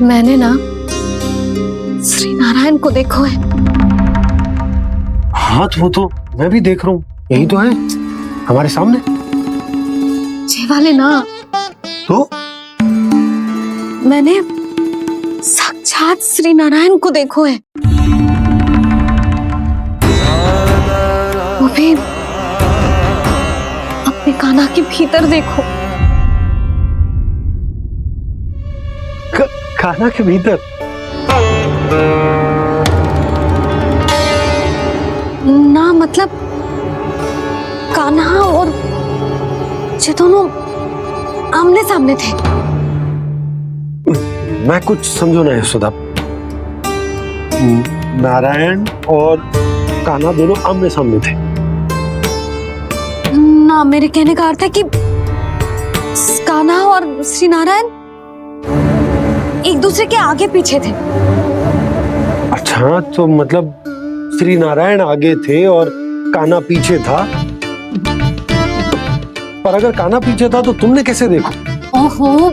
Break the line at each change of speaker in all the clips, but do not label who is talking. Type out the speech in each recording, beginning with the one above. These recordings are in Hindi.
मैंने ना श्री नारायण को देखो है।
हाँ वो तो मैं भी देख रहा हूँ, यही तो है हमारे सामने।
ये वाले ना,
तो
मैंने साक्षात श्री नारायण को देखो है, वो भी अपने कान्हा के भीतर देखो।
कान्हा के भीतर?
ना मतलब कान्हा और ये दोनों आमने सामने थे।
मैं कुछ समझो ना यशोदा। नारायण और कान्हा दोनों आमने सामने थे?
ना, मेरे कहने का अर्थ है कि कान्हा और श्री नारायण एक दूसरे के आगे पीछे थे।
अच्छा, तो मतलब श्री नारायण आगे थे और कान्हा पीछे था। पर अगर कान्हा पीछे था तो तुमने कैसे देखा?
ओहो,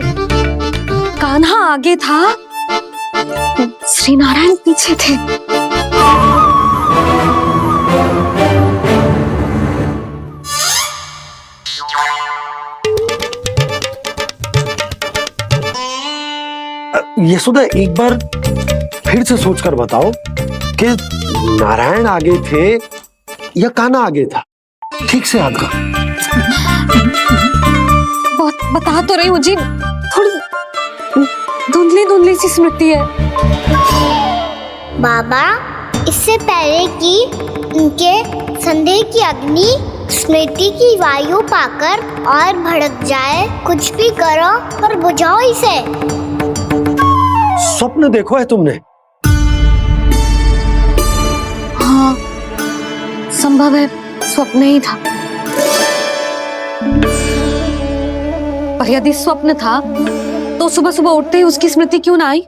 कान्हा आगे था, श्री नारायण पीछे थे।
यशोदा, एक बार फिर से सोचकर बताओ कि नारायण आगे थे या कान्हा आगे था? ठीक से याद करो।
बहुत बता तो रही हूँ जी, थोड़ी धुंधली धुंधली सी स्मृति है।
बाबा, इससे पहले कि उनके संदेह की अग्नि स्मृति की वायु पाकर और भड़क जाए, कुछ भी करो पर बुझाओ इसे।
स्वप्न देखो है तुमने?
हाँ, संभव है स्वप्न ही था। पर यदि स्वप्न था तो सुबह सुबह उठते ही उसकी स्मृति क्यों ना आई?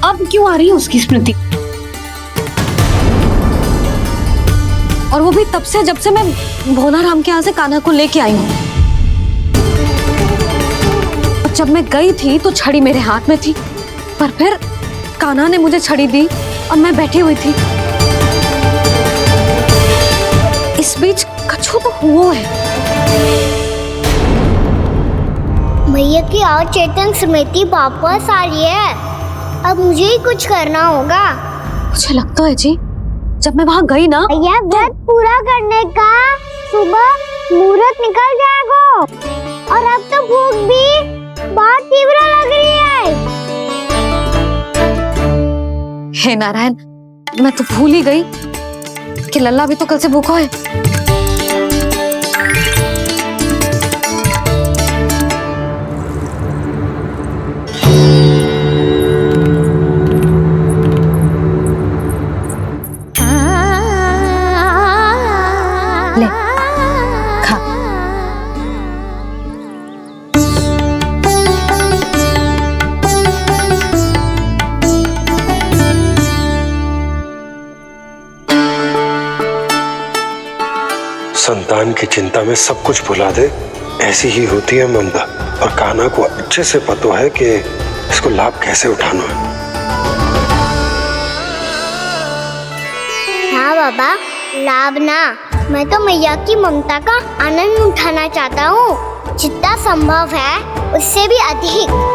अब क्यों आ रही है उसकी स्मृति? और वो भी तब से जब से मैं भोलाराम के यहाँ से कान्हा को लेके आई हूँ। और जब मैं गई थी तो छड़ी मेरे हाथ में थी, पर फिर कान्हा ने मुझे छड़ी दी और मैं बैठी हुई थी। इस बीच कछु तो हुआ है।
भैया की अचेतन स्मृति वापस आ रही है। अब मुझे ही कुछ करना होगा।
मुझे लगता है जी, जब मैं वहाँ गई ना,
भैया व्रत पूरा करने का सुबह मुहूर्त निकल जाएगा और अब तो भूख भी बहुत तीव्र लग रही है।
हे नारायण, मैं तो भूल ही गई कि लल्ला भी तो कल से भूखा है। ले, खा।
संतान की चिंता में सब कुछ भुला दे, ऐसी ही होती है ममता। और कान्हा को अच्छे से पता है कि इसको लाभ कैसे उठाना है।
हाँ बाबा, लाभ ना, मैं तो मैया की ममता का आनंद उठाना चाहता हूँ, जितना संभव है उससे भी अधिक।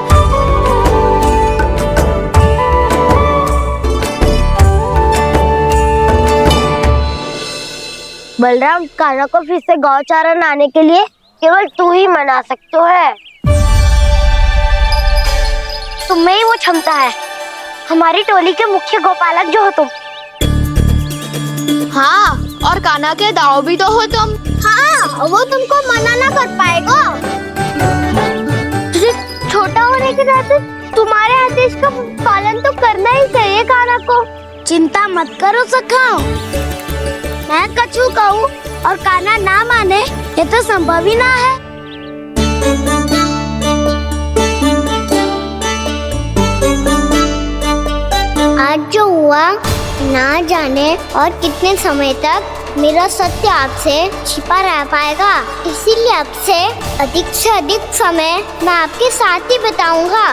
बलराम, कान्हा को फिर से गौचारण आने के लिए केवल तू ही मना सकते है। तुम्हें ही वो क्षमता है, हमारी टोली के मुख्य गोपालक जो हो तुम।
हाँ, और कान्हा के दाव भी तो हो तुम।
हाँ, वो तुमको मना ना कर पाएगा। तुझे छोटा होने के नाते तुम्हारे आदेश का पालन तो करना ही चाहिए कान्हा को। चिंता मत करो सखा, मैं कछु कहूँ और कान्हा ना माने, ये तो संभव ही ना है। आज जो हुआ ना जाने और कितने समय तक मेरा सत्य आपसे छिपा रह पाएगा, इसीलिए अब से अधिक समय मैं आपके साथ ही बिताऊंगा।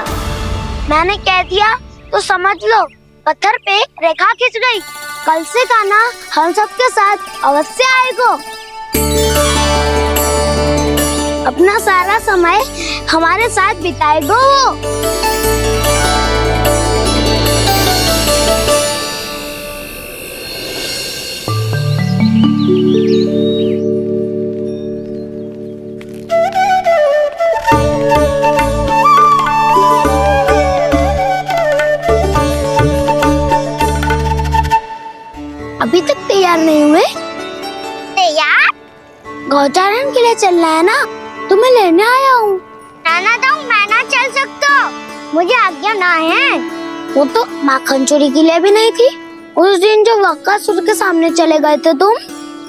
मैंने कह दिया तो समझ लो, पत्थर पे रेखा खिंच गई। कल से कान्हा हम सबके साथ अवश्य आएगा। अपना सारा समय हमारे साथ बिताएगा वो। अभी तक तैयार नहीं हुए? तैयार? गौचारण के लिए चलना है ना, तुम्हें लेने आया हूँ। नाना दाऊ, मैं ना चल सकता, मुझे आज्ञा ना है। वो तो माखन चोरी के लिए भी नहीं थी। उस दिन जो वक्कासुर के सामने चले गए थे तुम,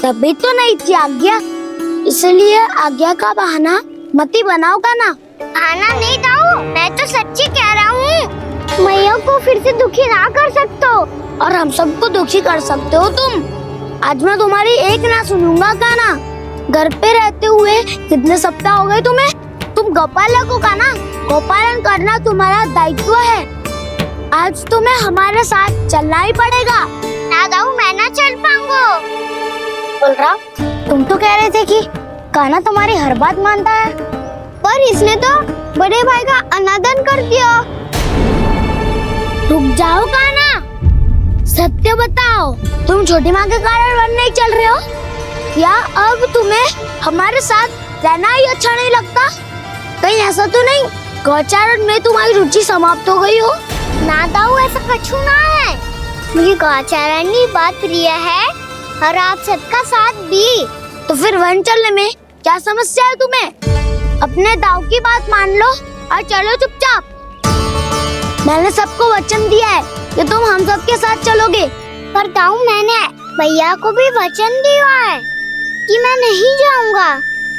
तभी तो नहीं थी आज्ञा। इसलिए आज्ञा का बहाना मत ही बनाओ कान्हा। बहाना नहीं दाऊ, मैं तो सच्ची कह रहा हूँ। मैया को फिर से दुखी ना कर सकते हो, और हम सबको दुखी कर सकते हो तुम। आज मैं तुम्हारी एक ना सुनूंगा कान्हा। घर पे रहते हुए कितने सप्ताह हो गए तुम्हें? तुम गोपालक हो कान्हा, गोपालन करना तुम्हारा दायित्व है। आज तुम्हें हमारे साथ चलना ही पड़ेगा। ना दाऊ, मैं ना चल पाऊंगा। बलराम, तुम तो कह रहे थे कि कान्हा तुम्हारी हर बात मानता है, पर इसने तो बड़े भाई का अनादर कर दिया। रुक जाओ कान्हा, सत्य बताओ, तुम छोटी माँ के कारण वन नहीं चल रहे हो, या अब तुम्हें हमारे साथ रहना ही अच्छा नहीं लगता? कहीं ऐसा तो नहीं गौचारण में तुम्हारी रुचि समाप्त हो गई हो? ना दाऊ, ऐसा कछु ना है। मुझे गौचारण की बात प्रिय है, और आप सबका साथ भी। तो फिर वन चलने में क्या समस्या है तुम्हें? अपने दाऊ की बात मान लो और चलो चुपचाप। मैंने सबको वचन दिया है कि तुम हम सबके साथ चलोगे। पर दाऊ, मैंने भैया को भी वचन दिया है कि मैं नहीं जाऊंगा।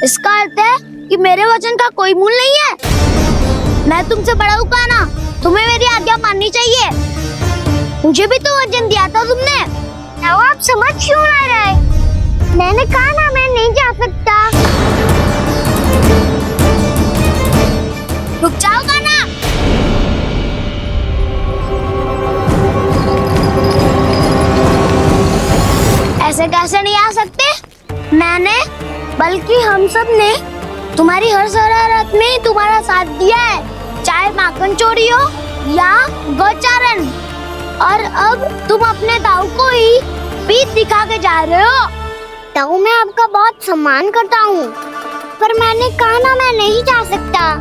इसका अर्थ है कि मेरे वचन का कोई मूल नहीं है। मैं तुमसे बड़ा हूँ कान्हा, तुम्हें मेरी आज्ञा माननी चाहिए। मुझे भी तो वचन दिया था तुमने। दाऊ, आप समझ क्यों आ रहे? मैंने कहा ना, मैं नहीं जा सकता। रुक जाओ कान्हा। ऐसे कैसे नहीं आ सकते? मैंने, बल्कि हम सब ने तुम्हारी हर शरारत में तुम्हारा साथ दिया है, चाहे माखन चोरी हो या गौचारण। और अब तुम अपने दाऊ को ही पीठ दिखा के जा रहे हो। दाऊ, मैं आपका बहुत सम्मान करता हूँ, पर मैंने कहा ना, मैं नहीं जा सकता।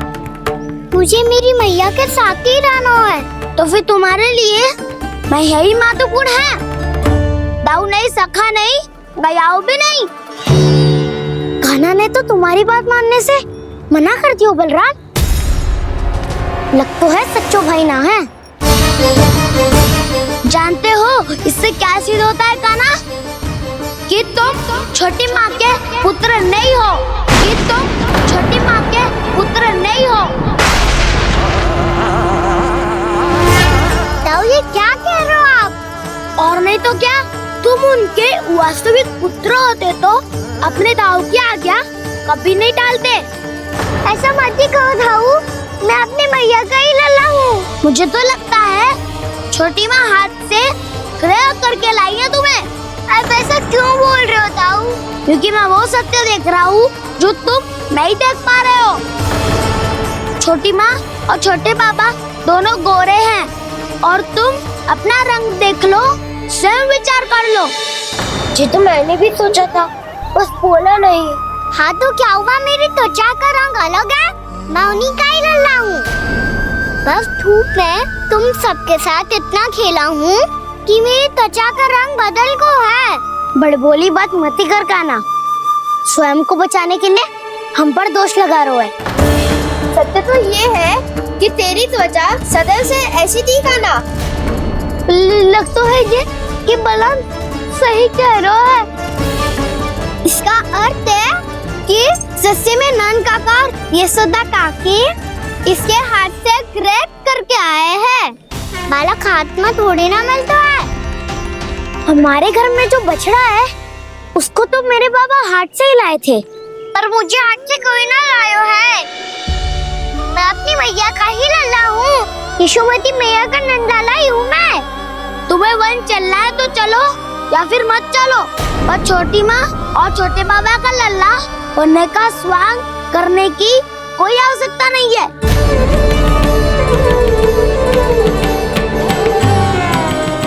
मुझे मेरी मैया के साथ ही रहना है। तो फिर तुम्हारे लिए मैया ही महत्वपूर्ण है। दाऊ नहीं, सखा नहीं, गयाऊ भी नहीं। कान्हा ने तो तुम्हारी बात मानने से मना कर दिया बलराम। लग तो है सच्चो भाई ना है। जानते हो इससे क्या सिद्ध होता है कान्हा? कि तुम छोटी माँ के पुत्र नहीं हो, कि तुम छोटी माँ के पुत्र नहीं हो। दाऊ, ये क्या कह रहे हो आप? और नहीं तो क्या, तुम उनके वास्तविक पुत्र होते तो अपने दाऊ की आज्ञा कभी नहीं टालते। ऐसा मत ही कहो दाऊ, मैं अपनी मैया का ही लल्ला हूँ। मुझे तो लगता है छोटी माँ हाथ से ग्रह करके लाई है तुम्हें। आप ऐसा क्यों बोल रहे हो दाऊ? क्योंकि मैं वो सत्य देख रहा हूँ जो तुम नहीं देख पा रहे हो। छोटी माँ और छोटे पापा दोनों गोरे हैं, और तुम अपना रंग देख लो, स्वयं विचार कर लो। जी तो मैंने भी सोचा था, बस बोला नहीं। हाँ तो क्या हुआ, मेरी त्वचा का रंग अलग है, मैं उन्हीं का ही लल्ला हूँ। बस धूप में तुम सबके साथ इतना खेला हूँ कि मेरी त्वचा का रंग बदल को है। बड़बोली बात मत ही कर कान्हा, स्वयं को बचाने के लिए हम पर दोष लगा रहे है।
सत्य तो ये है कि तेरी त्वचा सदैव से ऐसी थी कान्हा।
लग तो है ये कि बलराम सही कह रहा है। इसका अर्थ है कि सस्ते में नन काका यशोदा काकी इसके हाथ से ग्रेट करके आए हैं। बालक हाथ में थोड़ी ना मिलता है। हमारे घर में जो बछड़ा है उसको तो मेरे बाबा हाथ से ही लाए थे, पर मुझे हाथ से कोई ना लायो है। मैं अपनी मैया का ही लल्ला हूँ। यशोमती मैया का नंदलाला ही हूँ मैं। तुम्हें वन चलना है तो चलो या फिर मत चलो, पर छोटी माँ और छोटे बाबा का लल्ला होने का स्वांग करने की कोई आवश्यकता नहीं है।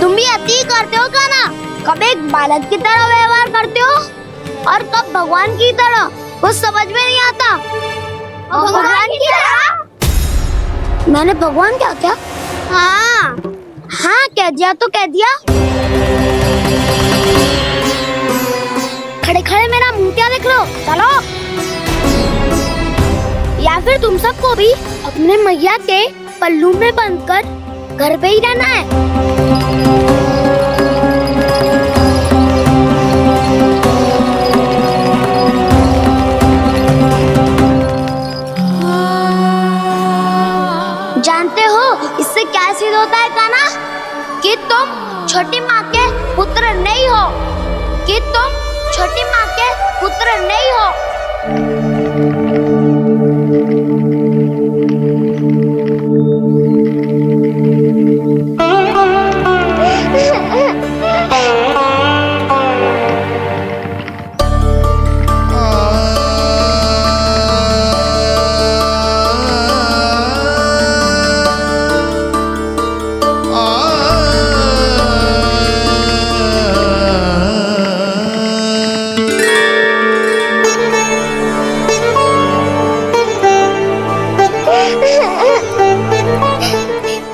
तुम भी अति करते हो कान्हा, कब एक बालक की तरह व्यवहार करते हो और कब भगवान की तरह, कुछ समझ में नहीं आता। भगवान की तरह? मैंने भगवान क्या क्या? हाँ हाँ, कह दिया तो कह दिया। खड़े खड़े मेरा मुंह क्या देख लो, चलो। या फिर तुम सबको भी अपने मैया के पल्लू में बंधकर घर पे ही रहना है। जानते हो इससे क्या सिद्ध होता है कान्हा? कि तुम छोटी माँ के पुत्र नहीं हो, कि तुम छोटी माँ के पुत्र नहीं हो।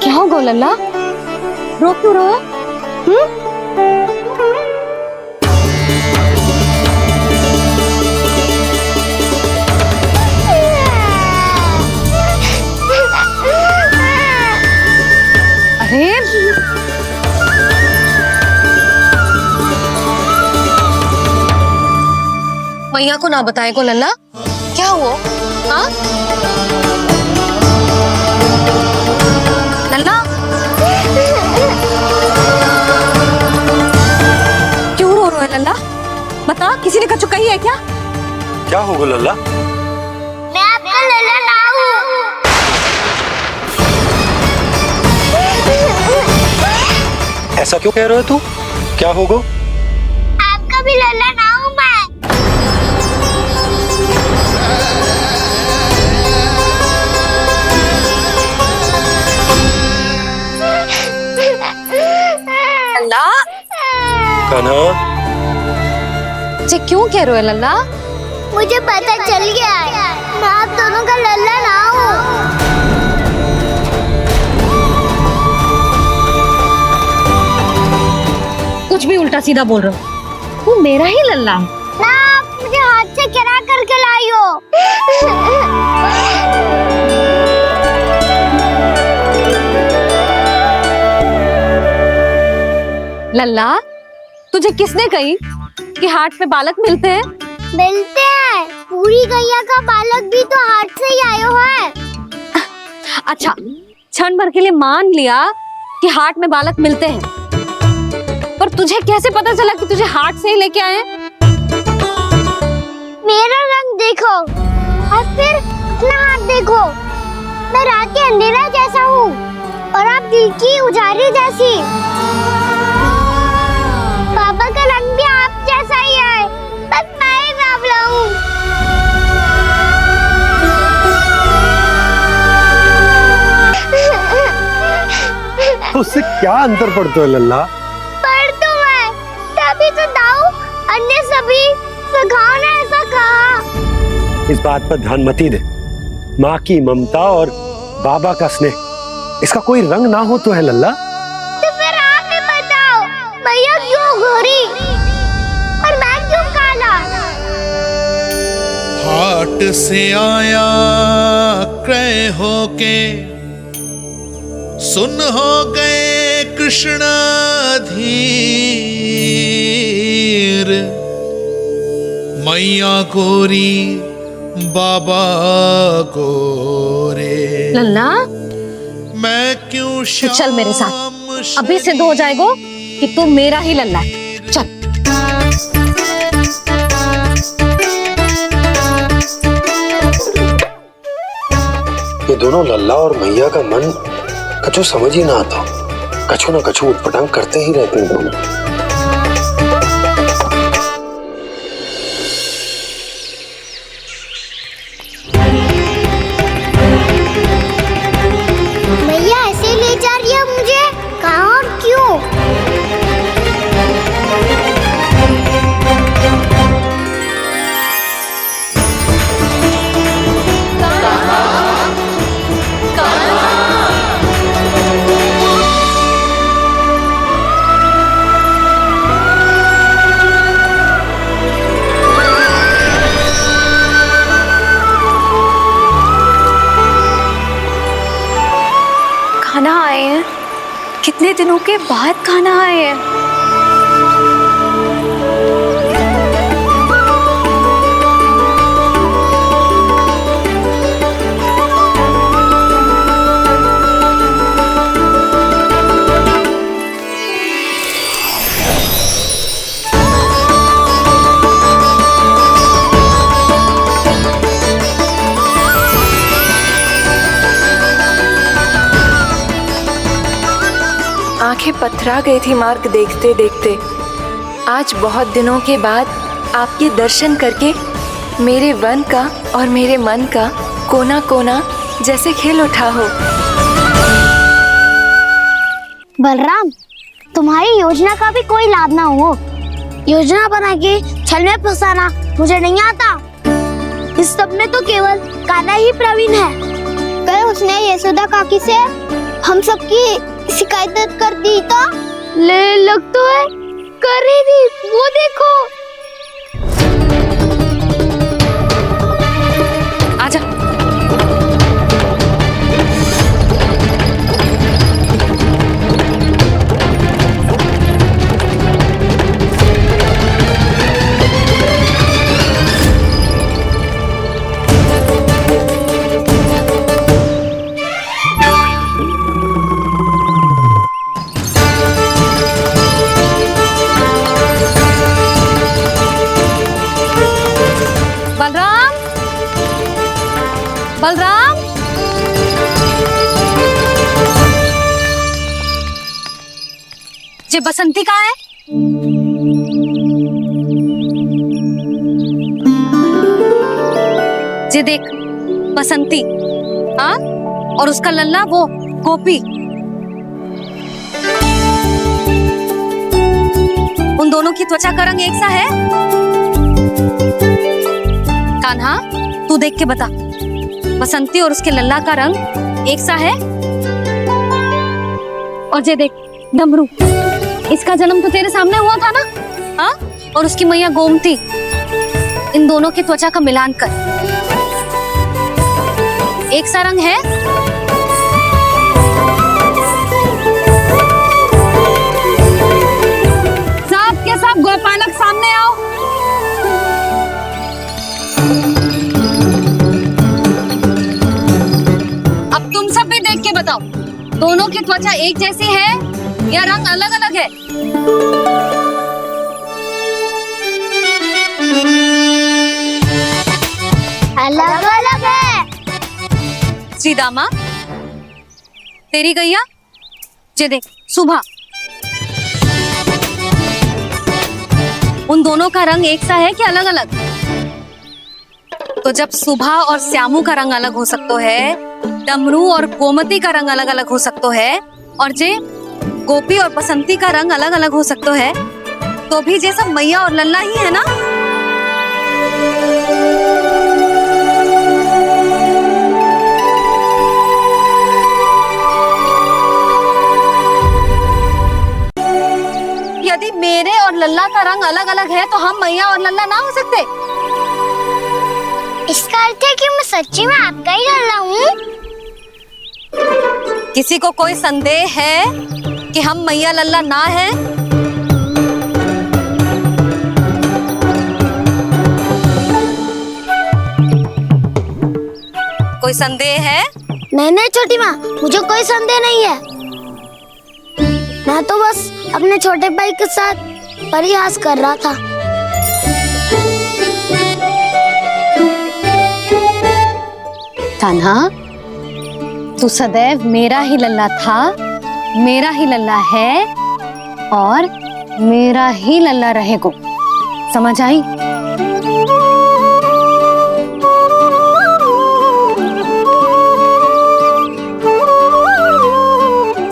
क्या हो गो लल्ला, रो क्यों रहो? अरे मैया को ना बताए को लल्ला, क्या हुआ? हाँ लल्ला, क्यों रो रहे हो लल्ला? बता, किसी ने कछु कही है क्या?
क्या होगा लल्ला?
मैं आपका लल्ला ना हूँ।
ऐसा क्यों कह रहे हो तू? क्या होगा?
आपका भी लल्ला ना हूँ मैं।
लल्ला,
कान्हा,
ये क्यों कह रहे हो लल्ला?
मुझे पता चल गया है, मैं आप दोनों का लल्ला ना हूँ।
कुछ भी उल्टा सीधा बोल रहे हो, तू मेरा ही लल्ला है।
ना, आप मुझे हाथ से गिरा करके लाई हो।
लल्ला, तुझे किसने कही कि हाट में बालक मिलते हैं?
मिलते हैं, पूरी गैया का बालक भी तो हाट से ही आयो है।
अच्छा, क्षण भर के लिए मान लिया कि हाट में बालक मिलते हैं, पर तुझे कैसे पता चला कि तुझे हाट से ही लेके आए?
मेरा रंग देखो और फिर अपना हाथ देखो। मैं रात के अंधेरा जैसा हूँ और आप दिल की उजाली जैसी। बाबा का रंग भी आप जैसा ही है, बस मैं ही बावला हूँ।
उससे क्या अंतर पड़ता है लल्ला?
पर तो मैं तभी तो दाऊ अन्य सभी सखाओ ने ऐसा कहा।
इस बात पर ध्यान मत ही दे। माँ की ममता और बाबा का स्नेह, इसका कोई रंग ना हो तो है लल्ला?
तो फिर आप ही बताओ, भैया क्यों गोरी और मैं क्यों काला?
हाट से आया क्रय होके, सुन हो गए कृष्ण धीर। मैया गोरी बाबा गोरे,
लल्ला,
मैं क्यों
तो चल मेरे साथ, अभी सिद्ध हो जाएगा कि तू मेरा ही लल्ला है। चल।
ये दोनों लल्ला और मैया का मन कछु समझ ही ना आता, कछु ना कछु उटपटांग करते ही रहते हैं दोनों।
भैया ऐसे ले जा रही है मुझे, कहाँ और क्यों?
खाना आए हैं, कितने दिनों के बाद खाना आए हैं।
आंखें पथरा गई थी मार्ग देखते देखते। आज बहुत दिनों के बाद आपके दर्शन करके मेरे वन का और मेरे मन का कोना कोना जैसे खिल उठा हो।
बलराम, तुम्हारी योजना का भी कोई लाभ ना हो। योजना बना के छल में फंसाना मुझे नहीं आता। इस सब में तो केवल कान्हा ही प्रवीण है। कल उसने यशोदा काकी से हम सबकी शिकायत कर दी तो ले लग तो है कर ही दी, वो देखो।
आजा। बलराम, बलराम, ये बसंती कहाँ है? ये देख बसंती, हाँ, और उसका लल्ला वो गोपी। उन दोनों की त्वचा का रंग एक सा है? कान्हा, तू देख के बता, बसंती और उसके लल्ला का रंग एक सा है? और ये देख डमरू, इसका जन्म तो तेरे सामने हुआ था ना, हाँ? और उसकी मैया गोमती, इन दोनों की त्वचा का मिलान कर, एक सा रंग है? सब के सब गोपालक सामने आओ। अब तुम सब भी देख के बताओ, दोनों की त्वचा एक जैसी है या रंग अलग अलग है?
अलग अलग है।
श्रीदामा, तेरी गैया, ये देख सुभा, उन दोनों का रंग एक सा है कि अलग अलग? तो जब सुभा और श्यामू का रंग अलग हो सकता है, डमरू और गोमती का रंग अलग अलग हो सकता है, और जे गोपी और बसंती का रंग अलग अलग हो सकता है, तो भी जे सब मैया और लल्ला ही है ना? यदि मेरे और लल्ला का रंग अलग अलग है तो हम मैया और लल्ला ना हो सकते?
इसका अर्थ है कि मैं सच्ची में आपका ही लल्ला हूँ?
किसी को कोई संदेह है कि हम मैया लल्ला ना है? कोई संदेह है?
नहीं नहीं छोटी माँ, मुझे कोई संदेह नहीं है। मैं तो बस अपने छोटे भाई के साथ परिहास कर रहा था।
कान्हा, तू सदैव मेरा ही लल्ला था, मेरा ही लल्ला है और मेरा ही लल्ला रहेगो। समझ आई?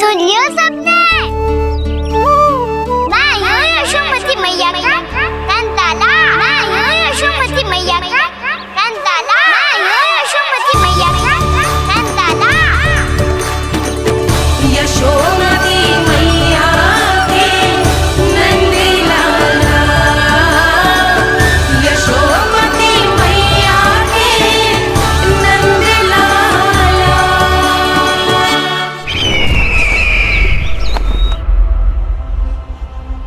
सुन लियो सबने, मैं हूँ यशोमती मैया का कंताला, मैं हूँ यशोमती मैया का कंताला, मैं हूँ यशोमती मैया का कंताला।
यशोमती मैया के नंदी लाला, यशोमती मैया के नंदी लाला।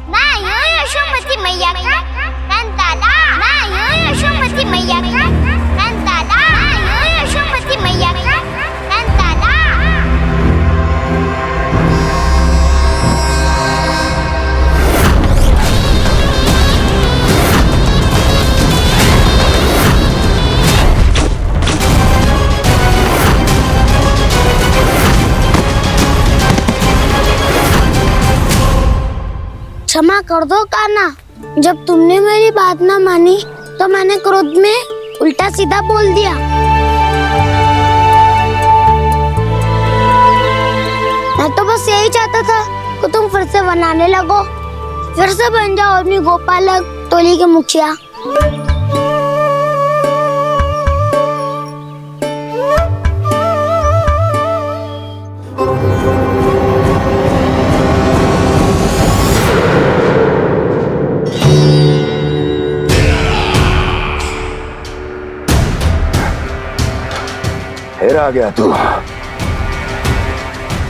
मैं हूँ यशोमती मैया का कंताला, मैं हूँ यशोमती मैया का कंताला, मैं हूँ यशोमती मैया का कंताला। क्षमा कर दो कान्हा, जब तुमने मेरी बात ना मानी तो मैंने क्रोध में उल्टा सीधा बोल दिया। मैं तो बस यही चाहता था कि तुम फिर से बनाने लगो, फिर से बन जाओ अपनी गोपालक टोली के मुखिया।
फिर आ गया तू।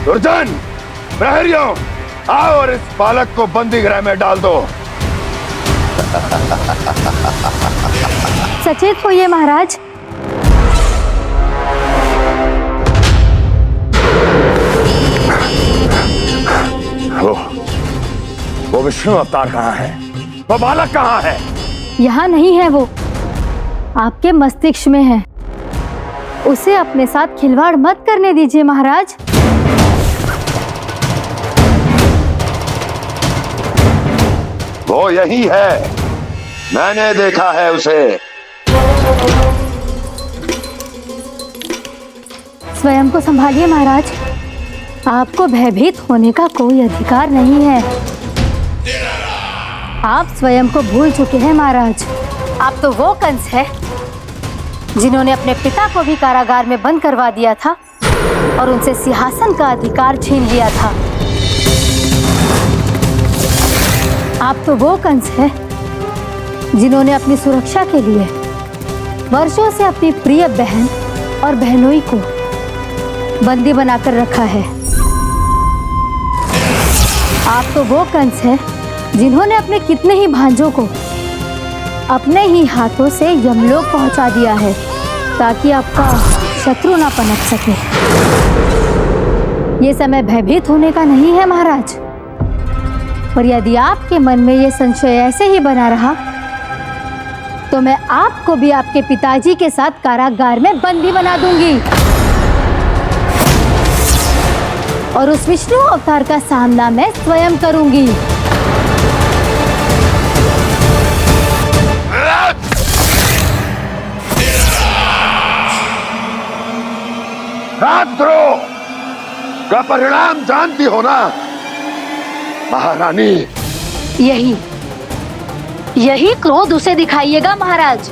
दुर्जन, प्रहरियों, आओ और इस बालक को बंदी गृह में डाल दो।
सचेत होइए महाराज।
वो विष्णु अवतार कहाँ है? वो बालक कहाँ है?
यहाँ नहीं है वो, आपके मस्तिष्क में है। उसे अपने साथ खिलवाड़ मत करने दीजिए महाराज।
वो यही है, मैंने देखा है उसे।
स्वयं को संभालिए महाराज, आपको भयभीत होने का कोई अधिकार नहीं है। आप स्वयं को भूल चुके हैं महाराज। आप तो वो कंस है जिन्होंने अपने पिता को भी कारागार में बंद करवा दिया था और उनसे सिंहासन का अधिकार छीन लिया था। आप तो वो कंस है जिन्होंने अपनी सुरक्षा के लिए वर्षों से अपनी प्रिय बहन और बहनोई को बंदी बनाकर रखा है। आप तो वो कंस है जिन्होंने अपने कितने ही भांजों को अपने ही हाथों से यमलोक पहुंचा दिया है ताकि आपका शत्रु ना पनप सके। ये समय भयभीत होने का नहीं है महाराज, पर यदि आपके मन में ये संशय ऐसे ही बना रहा तो मैं आपको भी आपके पिताजी के साथ कारागार में बंदी बना दूंगी और उस विष्णु अवतार का सामना मैं स्वयं करूंगी।
राजद्रोह का परिणाम जानती हो ना महारानी?
यही क्रोध उसे दिखाइएगा महाराज।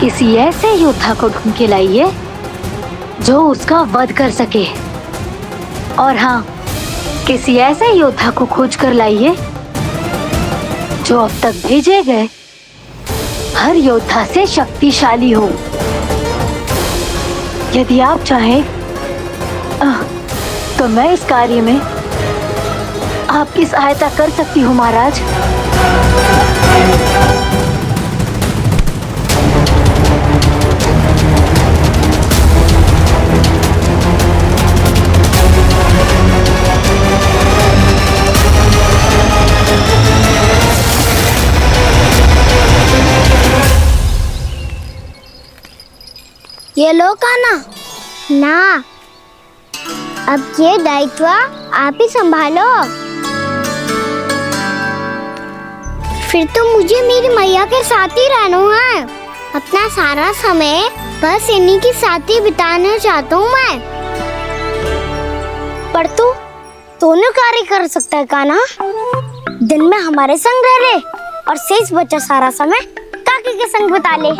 किसी ऐसे योद्धा को ढूंढ के लाइए जो उसका वध कर सके, और हाँ, किसी ऐसे योद्धा को खोज कर लाइए जो अब तक भेजे गए हर योद्धा से शक्तिशाली हो। यदि आप चाहें तो मैं इस कार्य में आपकी सहायता कर सकती हूँ महाराज।
ये लो कान्हा। ना, अब ये दायित्व आप ही संभालो। फिर तो मुझे मेरी मैया के साथ ही रहना है। अपना सारा समय बस इन्हीं के साथ ही बिताना चाहता हूँ मैं। पर तू दोनों कार्य कर सकता है कान्हा। दिन में हमारे संग रह ले और शेष बचा सारा समय काकी के संग बिता ले।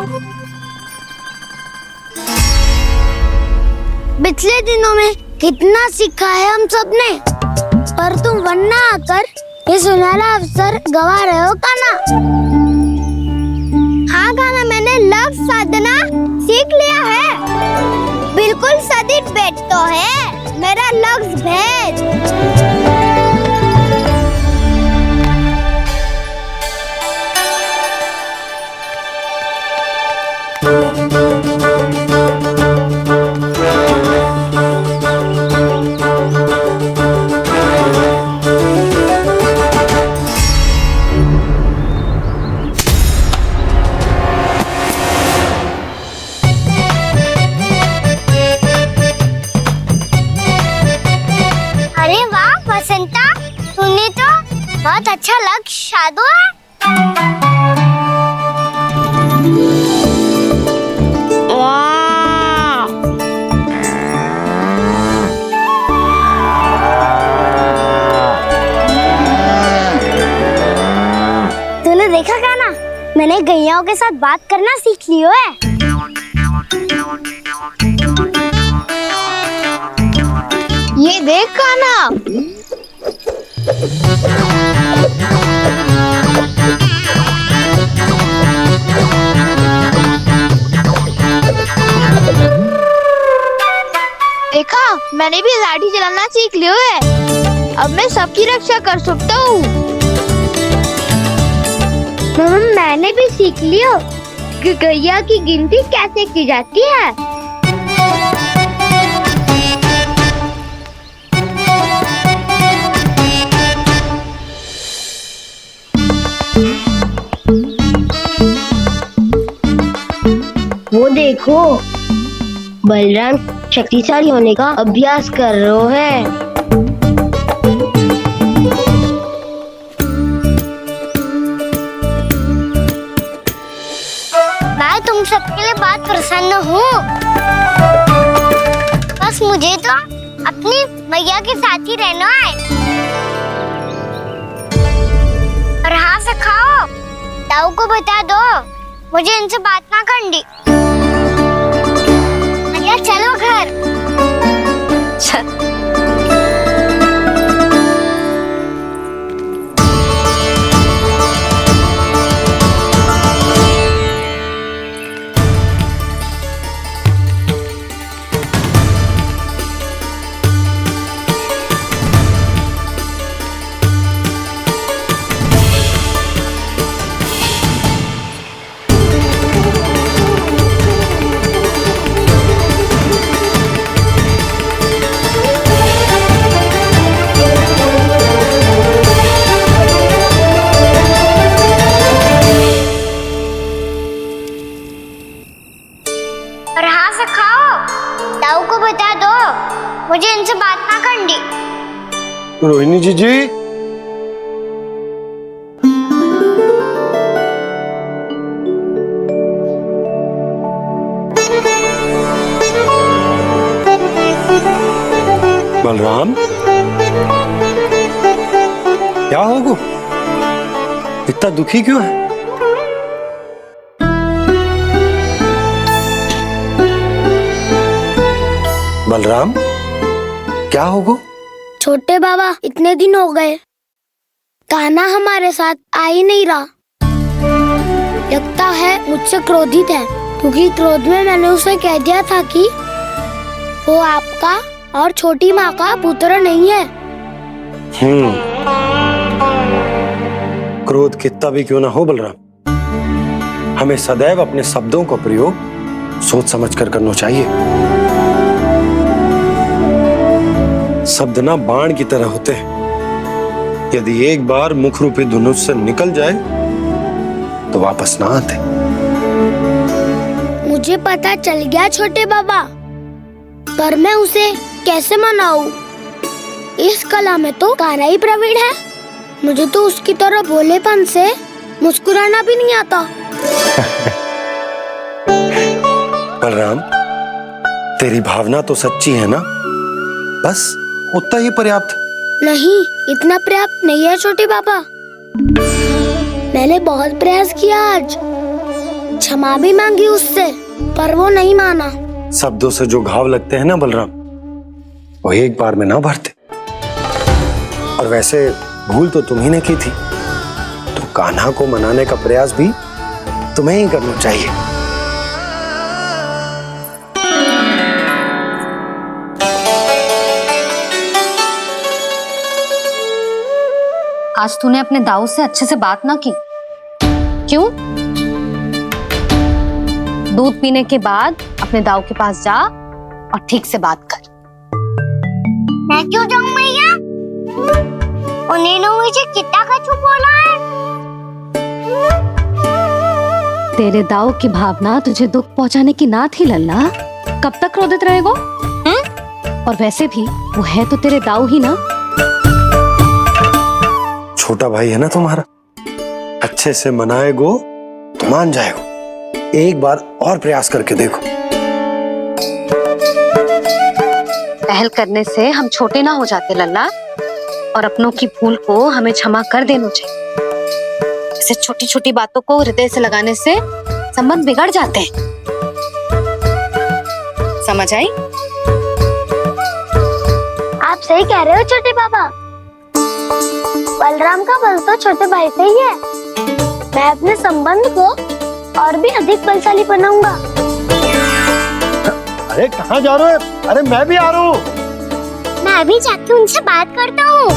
पिछले दिनों में कितना सीखा है हम सब ने, पर तुम वरना आकर ये सुनहरा अवसर गवा रहे हो कान्हा। हाँ कान्हा, मैंने लक्ष्य साधना सीख लिया है। बिल्कुल सदित भेद तो है मेरा लक्ष्य भेद। अरे वाह बसंता, तूने तो बहुत अच्छा लक्ष्य साधा है। वाह! तूने देखा कान्हा, मैंने गैयाओं के साथ बात करना सीख लियो है। ये देख कान्हा,
देखा, मैंने भी लाठी चलाना सीख लिया है। अब मैं सबकी रक्षा कर सकता हूँ।
मैंने भी सीख लियो कि गैया की गिनती कैसे की जाती है। वो देखो, बलराम शक्तिशाली होने का अभ्यास कर रहे हैं। मैं तुम सबके लिए बहुत प्रसन्न हूँ। बस मुझे तो अपनी मैया के साथ ही रहना है। और हाँ से खाओ, ताऊ को बता दो मुझे इनसे बात ना करनी। मैया चलो घर।
चल।
और हाँ से खाओ, ताऊ को बता दो मुझे इनसे बात ना करनी।
रोहिणी जी बलराम, क्या होगा? इतना दुखी क्यों है? बलराम, क्या होगा?
छोटे बाबा, इतने दिन हो गए कान्हा हमारे साथ आ ही नहीं रहा। लगता है मुझसे क्रोधित है, क्योंकि क्रोध में मैंने उसे कह दिया था कि वो आपका और छोटी माँ का पुत्र नहीं है।
क्रोध कितना भी क्यों ना हो बलराम, हमें सदैव अपने शब्दों का प्रयोग सोच समझ कर करना चाहिए। शब्द ना बाण की तरह होते हैं, यदि एक बार मुख रूपी धनुष से निकल जाए तो वापस ना आते।
मुझे पता चल गया छोटे बाबा, पर मैं उसे कैसे मनाऊं? इस कला में तो कान्हा ही प्रवीण है। मुझे तो उसकी तरह भोलेपन से मुस्कुराना भी नहीं आता।
बलराम, तेरी भावना तो सच्ची है ना, बस उतना ही पर्याप्त।
नहीं, इतना पर्याप्त नहीं है छोटे पापा। मैंने बहुत प्रयास किया आज, क्षमा भी मांगी उससे, पर वो नहीं माना।
शब्दों से जो घाव लगते हैं ना बलराम, वो एक बार में ना भरते। और वैसे भूल तो तुम्ही ने की थी, तो कान्हा को मनाने का प्रयास भी तुम्हें ही करना चाहिए।
आज तूने अपने दाऊ से अच्छे से बात ना की, क्यों? दूध पीने के बाद अपने दाऊ के पास जा और ठीक से बात कर।
मैं क्यों जाऊं भैया? उन्होंने मुझे कितना कछु बोला है।
तेरे दाऊ की भावना तुझे दुख पहुंचाने की ना थी लल्ला, कब तक क्रोधित रहेगो? और वैसे भी वो है तो तेरे दाऊ ही ना।
छोटा भाई है ना तुम्हारा, अच्छे से मनाएगो तो मान जाएगो। एक बार और प्रयास करके देखो।
पहल करने से हम छोटे ना हो जाते लल्ला, और अपनों की भूल को हमें क्षमा कर देना चाहिए। ऐसे छोटी छोटी बातों को हृदय से लगाने से संबंध बिगड़ जाते हैं। समझ आई?
आप सही कह रहे हो छोटे पापा। बलराम का बल तो छोटे भाई से ही है। मैं अपने संबंध को और भी अधिक बलशाली बनाऊंगा।
अरे कहाँ जा रहे हो? अरे मैं भी आ रहा हूँ।
मैं भी जाके उनसे बात करता हूँ।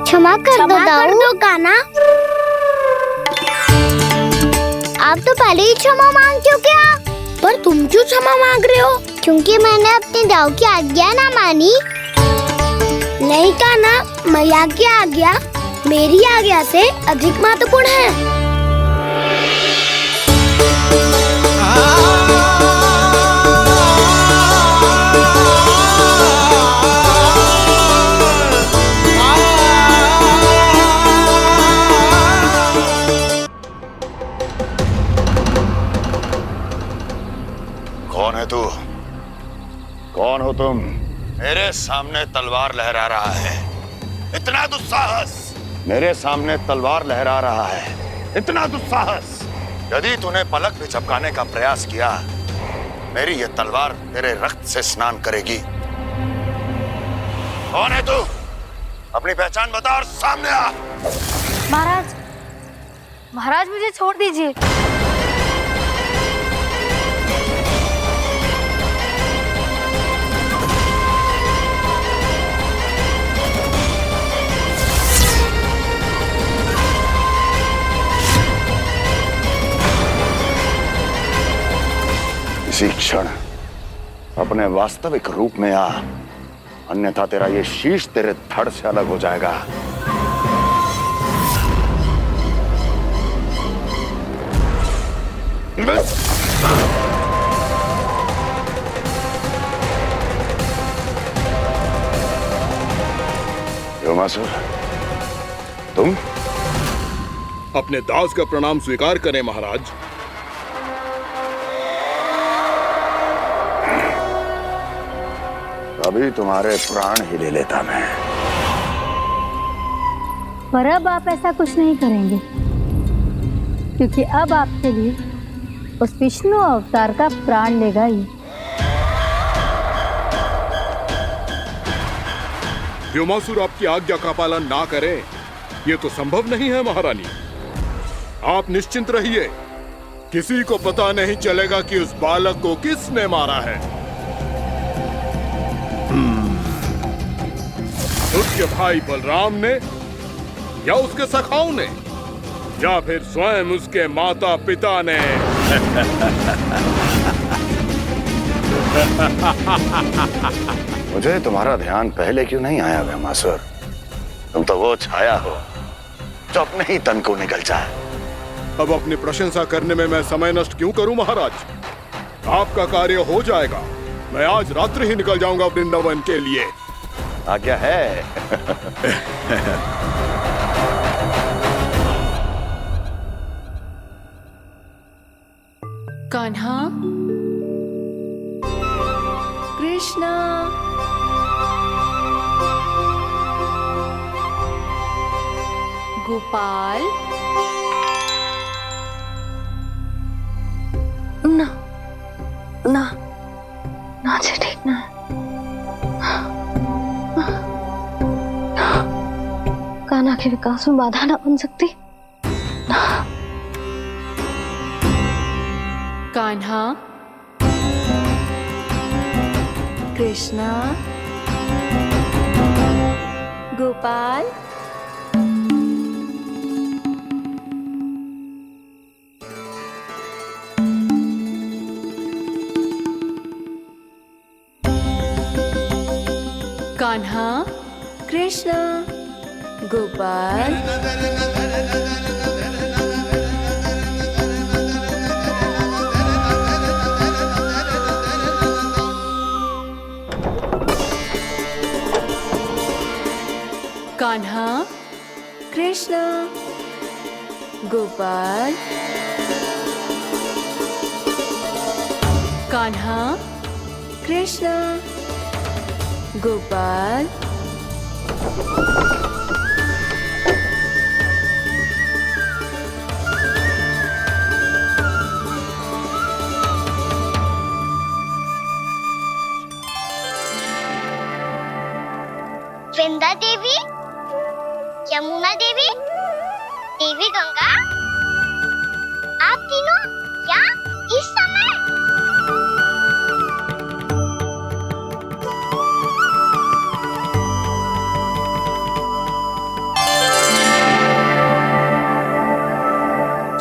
क्षमा कर दो कान्हा। आप तो पहले ही क्षमा मांग चुके हो। पर तुम क्यों क्षमा मांग रहे हो? क्योंकि मैंने अपने दाऊ की आज्ञा ना मानी। नहीं कान्हा, मैया की आज्ञा मेरी आज्ञा से अधिक महत्वपूर्ण है।
कौन है तू? कौन हो तुम? मेरे सामने तलवार लहरा रहा है, इतना दुस्साहस! मेरे सामने तलवार लहरा रहा है, इतना दुस्साहस! यदि तूने पलक भी झपकाने का प्रयास किया, मेरी ये तलवार तेरे रक्त से स्नान करेगी। कौन है तू? अपनी पहचान बता और सामने आ।
महाराज, महाराज मुझे छोड़ दीजिए।
इसी क्षण अपने वास्तविक रूप में आ, अन्यथा तेरा ये शीश तेरे धड़ से अलग हो जाएगा। व्योमासुर, तुम?
अपने दास का प्रणाम स्वीकार करें महाराज।
अभी तुम्हारे प्राण ही ले लेता मैं।
पर अब आप ऐसा कुछ नहीं करेंगे, क्योंकि अब आपके लिए उस विष्णु अवतार का प्राण लेगा ही।
व्योमासुर आपकी आज्ञा का पालन ना करें ये तो संभव नहीं है महारानी। आप निश्चिंत रहिए, किसी को पता नहीं चलेगा कि उस बालक को किसने मारा है। उसके भाई बलराम ने, या उसके सखाओं ने, या फिर स्वयं उसके माता पिता ने।
मुझे तुम्हारा ध्यान पहले क्यों नहीं आया ब्रह्मासुर? तुम तो वो छाया हो जो अपने ही तन को निगल जाए।
अब अपनी प्रशंसा करने में मैं समय नष्ट क्यों करूं महाराज? आपका कार्य हो जाएगा। मैं आज रात्रि ही निकल जाऊंगा वृंदावन के लिए।
आज्ञा है।
कान्हा, कृष्णा, गोपाल।
ना ना ना जी, ठीक ना। कान्हा के विकास में बाधा ना बन सकती।
कान्हा, कृष्णा, गोपाल। कान्हा, कृष्णा, गोपाल। कान्हा, कृष्णा, गोपाल। कान्हा, कृष्णा, गोपाल।
वृंदा देवी, यमुना देवी, देवी गंगा, आप तीनों यहाँ इस समय?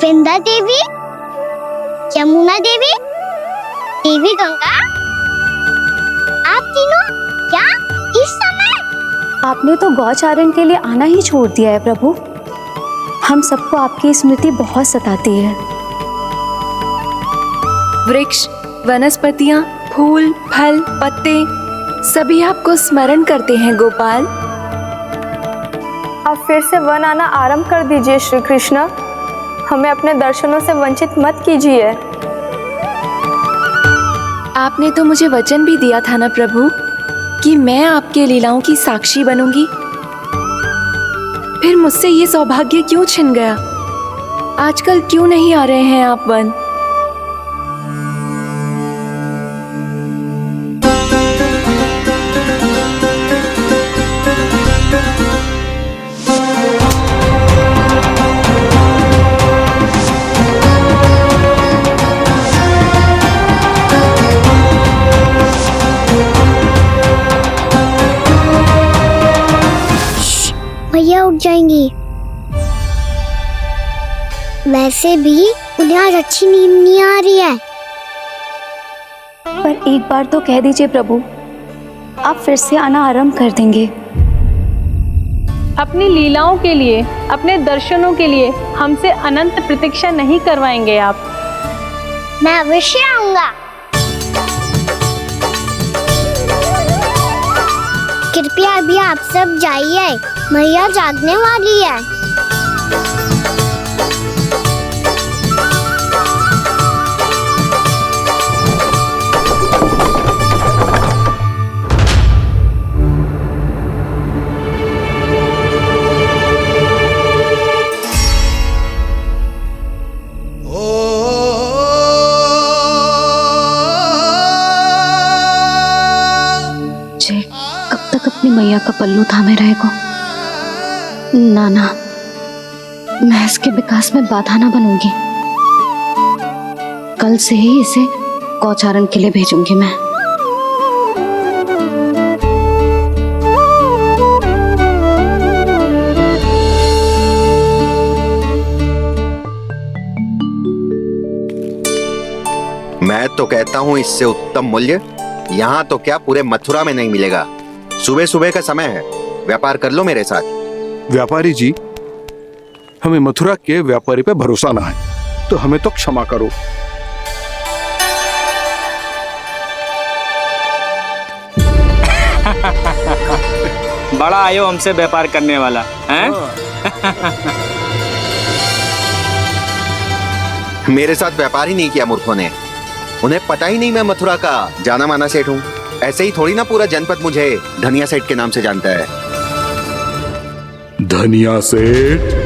वृंदा देवी, यमुना देवी, देवी गंगा, आप तीनों यहाँ इस समय?
आपने तो गौचारण के लिए आना ही छोड़ दिया है प्रभु। हम सबको आपकी स्मृति बहुत सताती है।
वृक्ष, वनस्पतियां, फूल, फल, पत्ते सभी आपको स्मरण करते हैं गोपाल।
अब फिर से वन आना आरंभ कर दीजिए श्री कृष्ण। हमें अपने दर्शनों से वंचित मत कीजिए।
आपने तो मुझे वचन भी दिया था ना प्रभु कि मैं आपके लीलाओं की साक्षी बनूंगी। फिर मुझसे ये सौभाग्य क्यों छिन गया? आजकल क्यों नहीं आ रहे हैं आप वन?
भैया उठ जाएंगी। वैसे भी उन्हें आज अच्छी नींद नहीं आ रही है।
पर एक बार तो कह दीजिए प्रभु, आप फिर से आना आरंभ कर देंगे।
अपनी लीलाओं के लिए, अपने दर्शनों के लिए हमसे अनंत प्रतीक्षा नहीं करवाएंगे आप?
मैं अवश्य आऊंगा। कृपया अभी आप सब जाइए, मैया जागने वाली है।
कब तक अपनी मैया का पल्लू थामे रहेगा? ना ना, मैं इसके विकास में बाधा ना बनूंगी। कल से ही इसे गौचारण के लिए भेजूंगी मैं।
मैं तो कहता हूँ इससे उत्तम मूल्य यहाँ तो क्या पूरे मथुरा में नहीं मिलेगा। सुबह सुबह का समय है, व्यापार कर लो मेरे साथ।
व्यापारी जी, हमें मथुरा के व्यापारी पे भरोसा ना है, तो हमें तो क्षमा करो।
बड़ा आयो हमसे व्यापार करने वाला हैं?
मेरे साथ व्यापार ही नहीं किया मूर्खों ने। उन्हें पता ही नहीं मैं मथुरा का जाना माना सेठ हूँ। ऐसे ही थोड़ी ना पूरा जनपद मुझे धनिया सेठ के नाम से जानता है।
धनिया सेठ?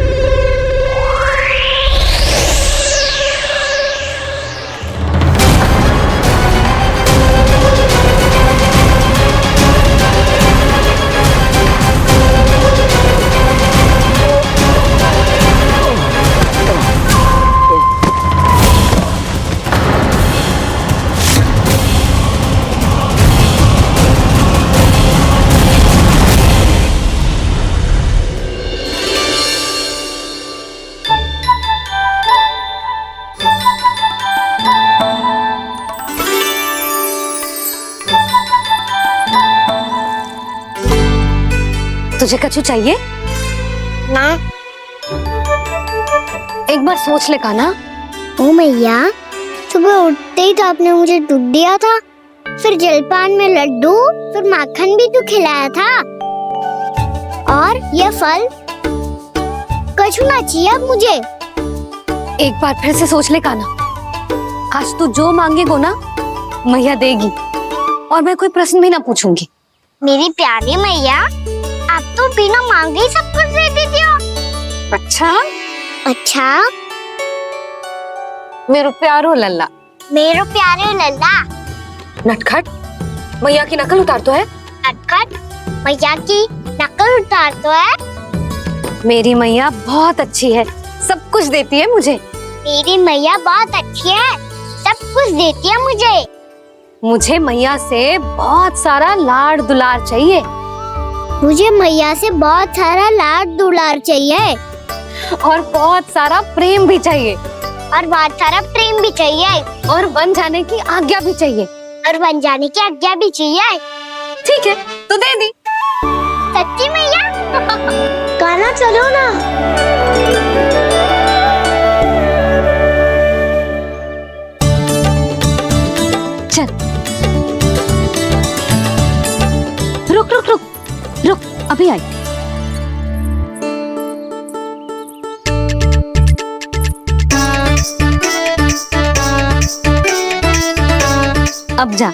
तुझे कछु चाहिए
ना?
एक बार सोच ले कान्हा।
ओ मैया, सुबह उठते ही तो आपने मुझे दूध दिया था, फिर जलपान में लड्डू, फिर माखन भी तो खिलाया था, और ये फल। कछु ना चाहिए अब मुझे।
एक बार फिर से सोच ले कान्हा। आज तू जो मांगेगो ना मैया देगी, और मैं कोई प्रश्न भी ना पूछूंगी।
मेरी प्यारी मैया, आप तो बिना मांगे ही सब कुछ दे देती हो।
अच्छा
अच्छा,
मेरो प्यारो लल्ला।
मेरो प्यारे लल्ला।
नटखट, मैया की नकल उतार तो है।
नटखट, मैया की नकल उतार तो है।
मेरी मैया बहुत अच्छी है, सब कुछ देती है मुझे।
मेरी मैया बहुत अच्छी है, सब कुछ देती है मुझे।
मुझे मैया से बहुत सारा लाड़ दुलार चाहिए।
मुझे मैया से बहुत सारा लाड दुलार चाहिए,
और बहुत सारा प्रेम भी चाहिए,
और बहुत सारा प्रेम भी चाहिए,
और बन जाने की आज्ञा भी चाहिए,
और बन जाने की आज्ञा भी चाहिए।
ठीक है, तो दे दी।
सच्ची मैया? कान्हा चलो ना।
चल, रुक रुक रुक रुक, अभी आई। अब जा।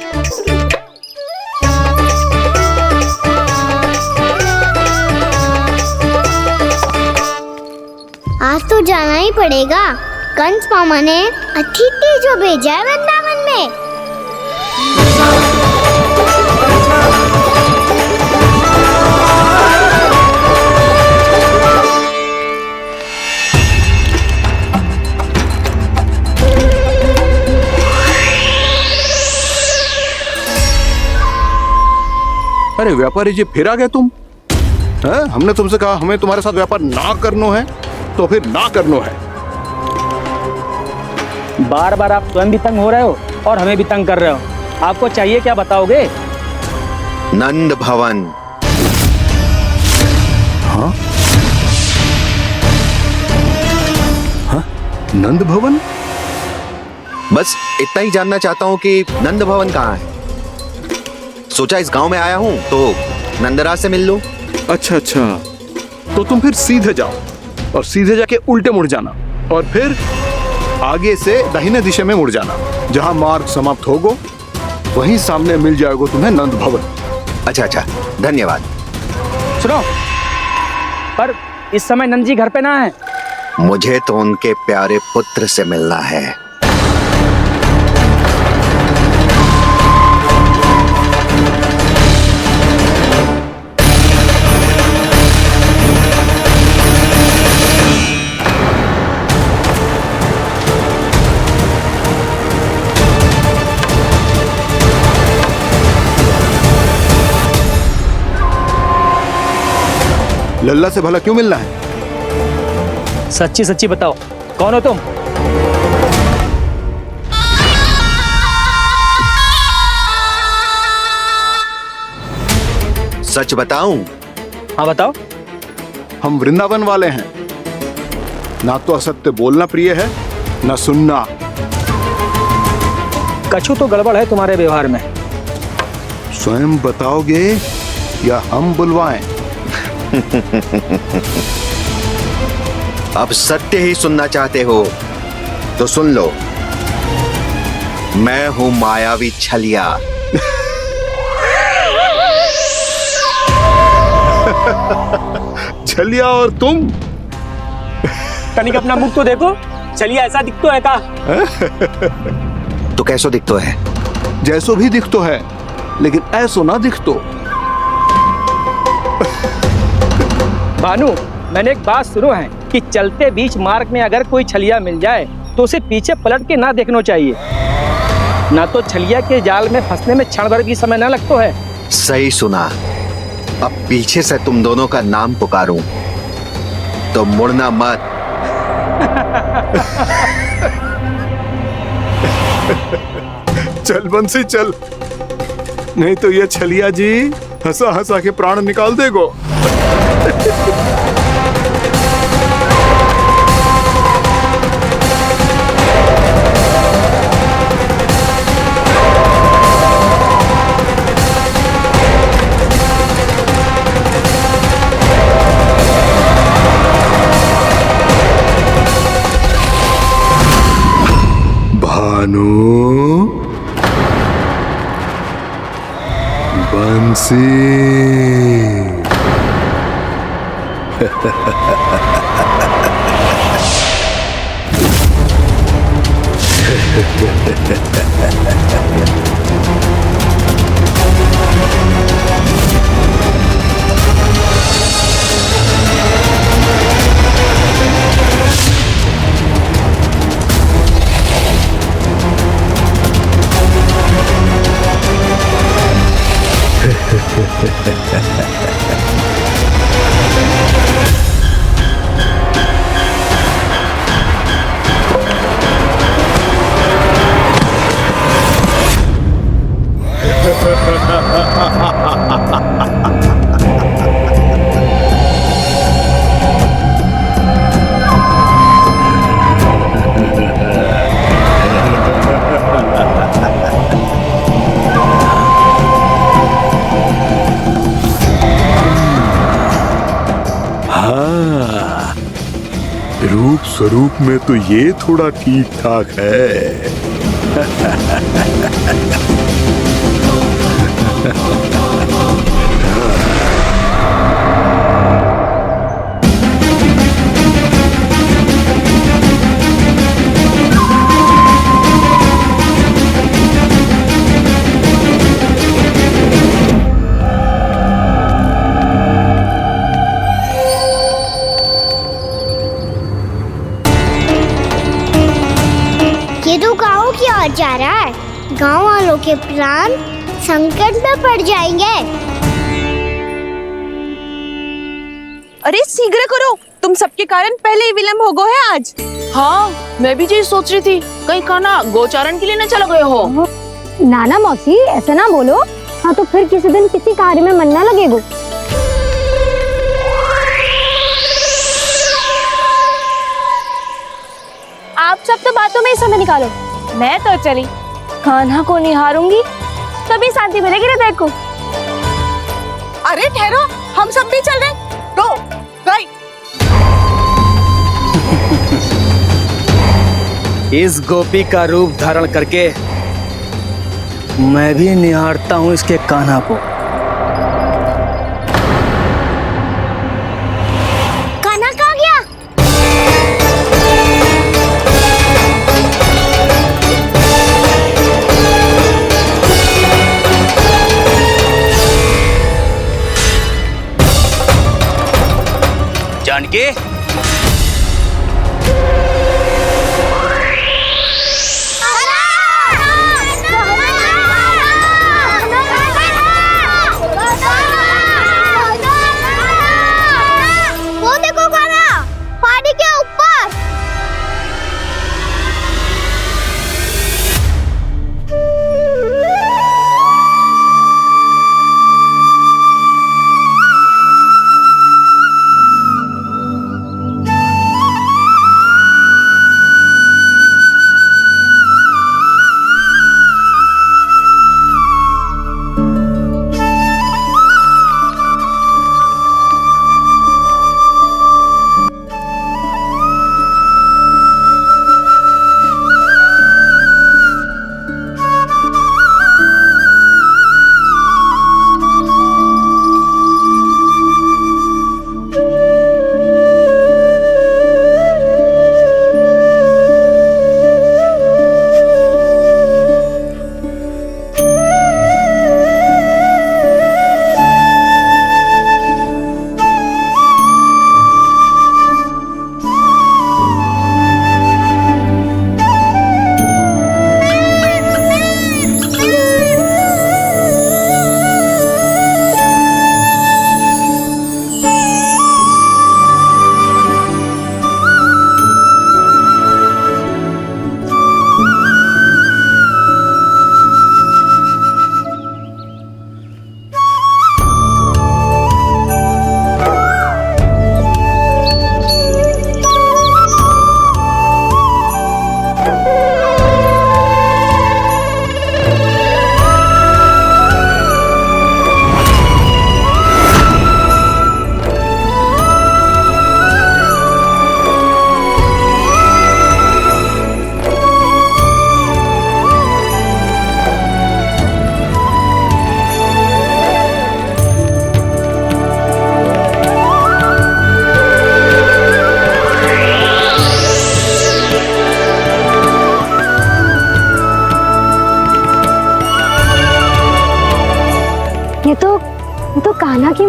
आज तो जाना ही पड़ेगा। कंस मामा ने अतिथि जो भेजा है वृंदावन में।
अरे व्यापारी जी, फिर आ गए तुम? हैं? हमने तुमसे कहा हमें तुम्हारे साथ व्यापार ना करनो है, तो फिर ना करनो है।
बार बार आप स्वयं भी तंग हो रहे हो और हमें भी तंग कर रहे हो। आपको चाहिए क्या बताओगे?
नंद भवन।
हाँ? हाँ? नंद भवन?
बस इतना ही जानना चाहता हूँ कि नंद भवन कहाँ है। सोचा इस गांव में आया हूँ तो नंदराज से मिल लूं।
अच्छा अच्छा, तो तुम फिर सीधे जाओ और सीधे जाके उल्टे मुड़ जाना, और फिर आगे से दाहिने दिशा में मुड़ जाना। जहाँ मार्ग समाप्त होगो वहीं सामने मिल जाएगा तुम्हें नंद भवन।
अच्छा अच्छा, धन्यवाद।
सुनो, पर इस समय नंद जी घर पे ना है।
मुझे तो उनके प्यारे पुत्र से मिलना है।
लल्ला से भला क्यों मिलना है?
सच्ची सच्ची बताओ, कौन हो तुम?
सच बताऊं?
हाँ बताओ।
हम वृंदावन वाले हैं। ना तो असत्य बोलना प्रिय है, ना सुनना।
कछु तो गड़बड़ है तुम्हारे व्यवहार में।
स्वयं बताओगे या हम बुलवाएं?
अब सत्य ही सुनना चाहते हो तो सुन लो। मैं हूं मायावी छलिया।
छलिया और तुम?
तनिक अपना मुख तो देखो, चलिए ऐसा दिखतो है का?
तो कैसो दिखतो है?
जैसो भी दिखतो है, लेकिन ऐसो ना दिखतो।
भानु, मैंने एक बात सुनो है कि चलते बीच मार्ग में अगर कोई छलिया मिल जाए तो उसे पीछे पलट के ना देखना चाहिए, ना तो छलिया के जाल में फंसने में क्षण भर भी समय ना लगतो है।
सही सुना। अब पीछे से तुम दोनों का नाम पुकारूं तो मुड़ना मत।
चल बंसी चल, नहीं तो ये छलिया जी हंसा हंसा के प्राण निकाल देगो। भानु, बंसी। हाँ, रूप स्वरूप में तो ये थोड़ा ठीक ठाक है।
ये तो गाँव की ओर जा रहा है। गाँव वालों के प्राण संकट में पड़ जाएंगे।
अरे शीघ्र करो, तुम सबके कारण पहले ही विलम्ब हो गए है आज।
हाँ, मैं भी यही सोच रही थी, कहीं खाना गोचारण के लिए न चला गए हो।
नाना मौसी ऐसा ना बोलो। हाँ तो फिर किसी दिन किसी कार्य में मन ना लगेगा।
आप सब तो बातों में ही समय निकालो। मैं तो चली कान्हा को निहारूंगी, तभी शांति मिलेगी हृदय को।
अरे ठहरो, हम सब भी चल रहे। तो गई।
इस गोपी का रूप धारण करके मैं भी निहारता हूँ इसके कान्हा को।
कान्हा कहाँ गया?
जानकी,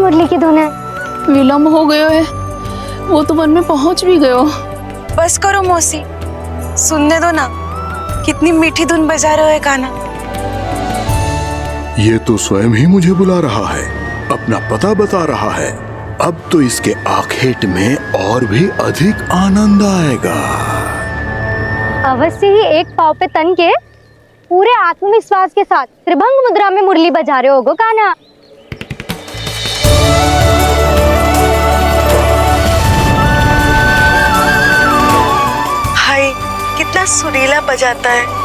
मुरली की धुन है।
विलम्ब हो गयो है, वो तो वन में पहुंच भी गयो।
बस करो मौसी, सुनने दो ना, कितनी मीठी धुन बजा रहे हो कान्हा।
ये तो स्वयं ही मुझे बुला रहा है, अपना पता बता रहा है। अब तो इसके आखेट में और भी अधिक आनंद आएगा।
अवश्य ही एक पाँव पे तन के पूरे आत्मविश्वास के साथ त्रिभंग मुद्रा में मुरली बजा रहे होगो कान्हा।
हाय, कितना सुरीला बजाता है।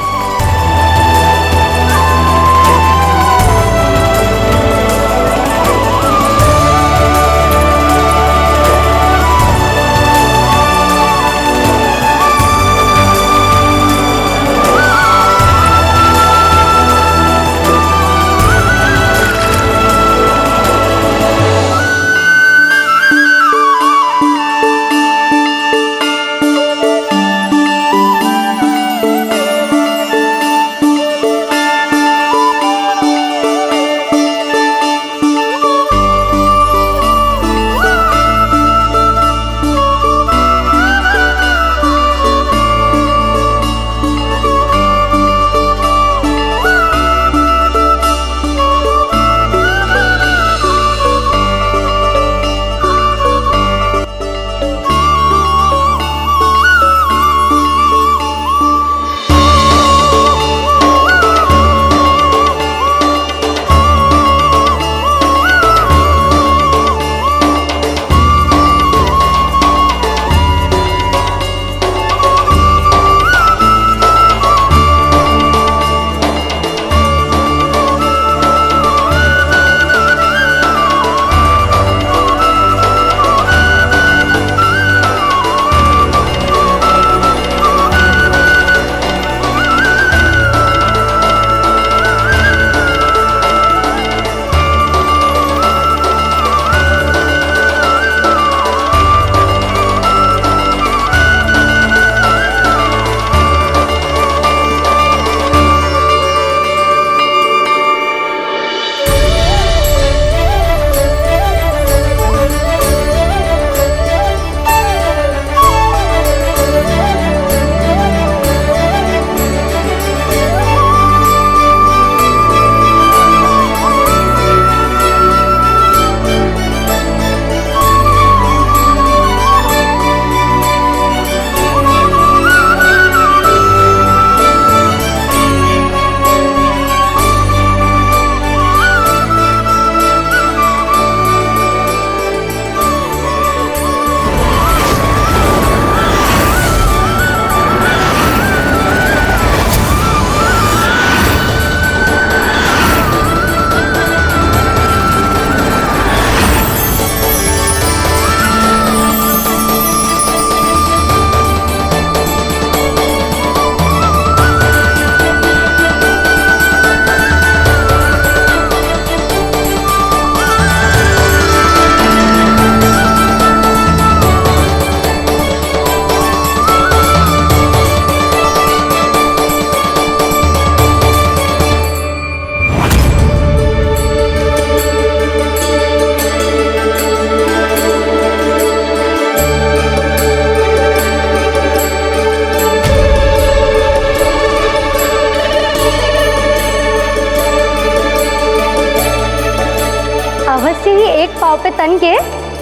अवश्य ही एक पाँव पे तन के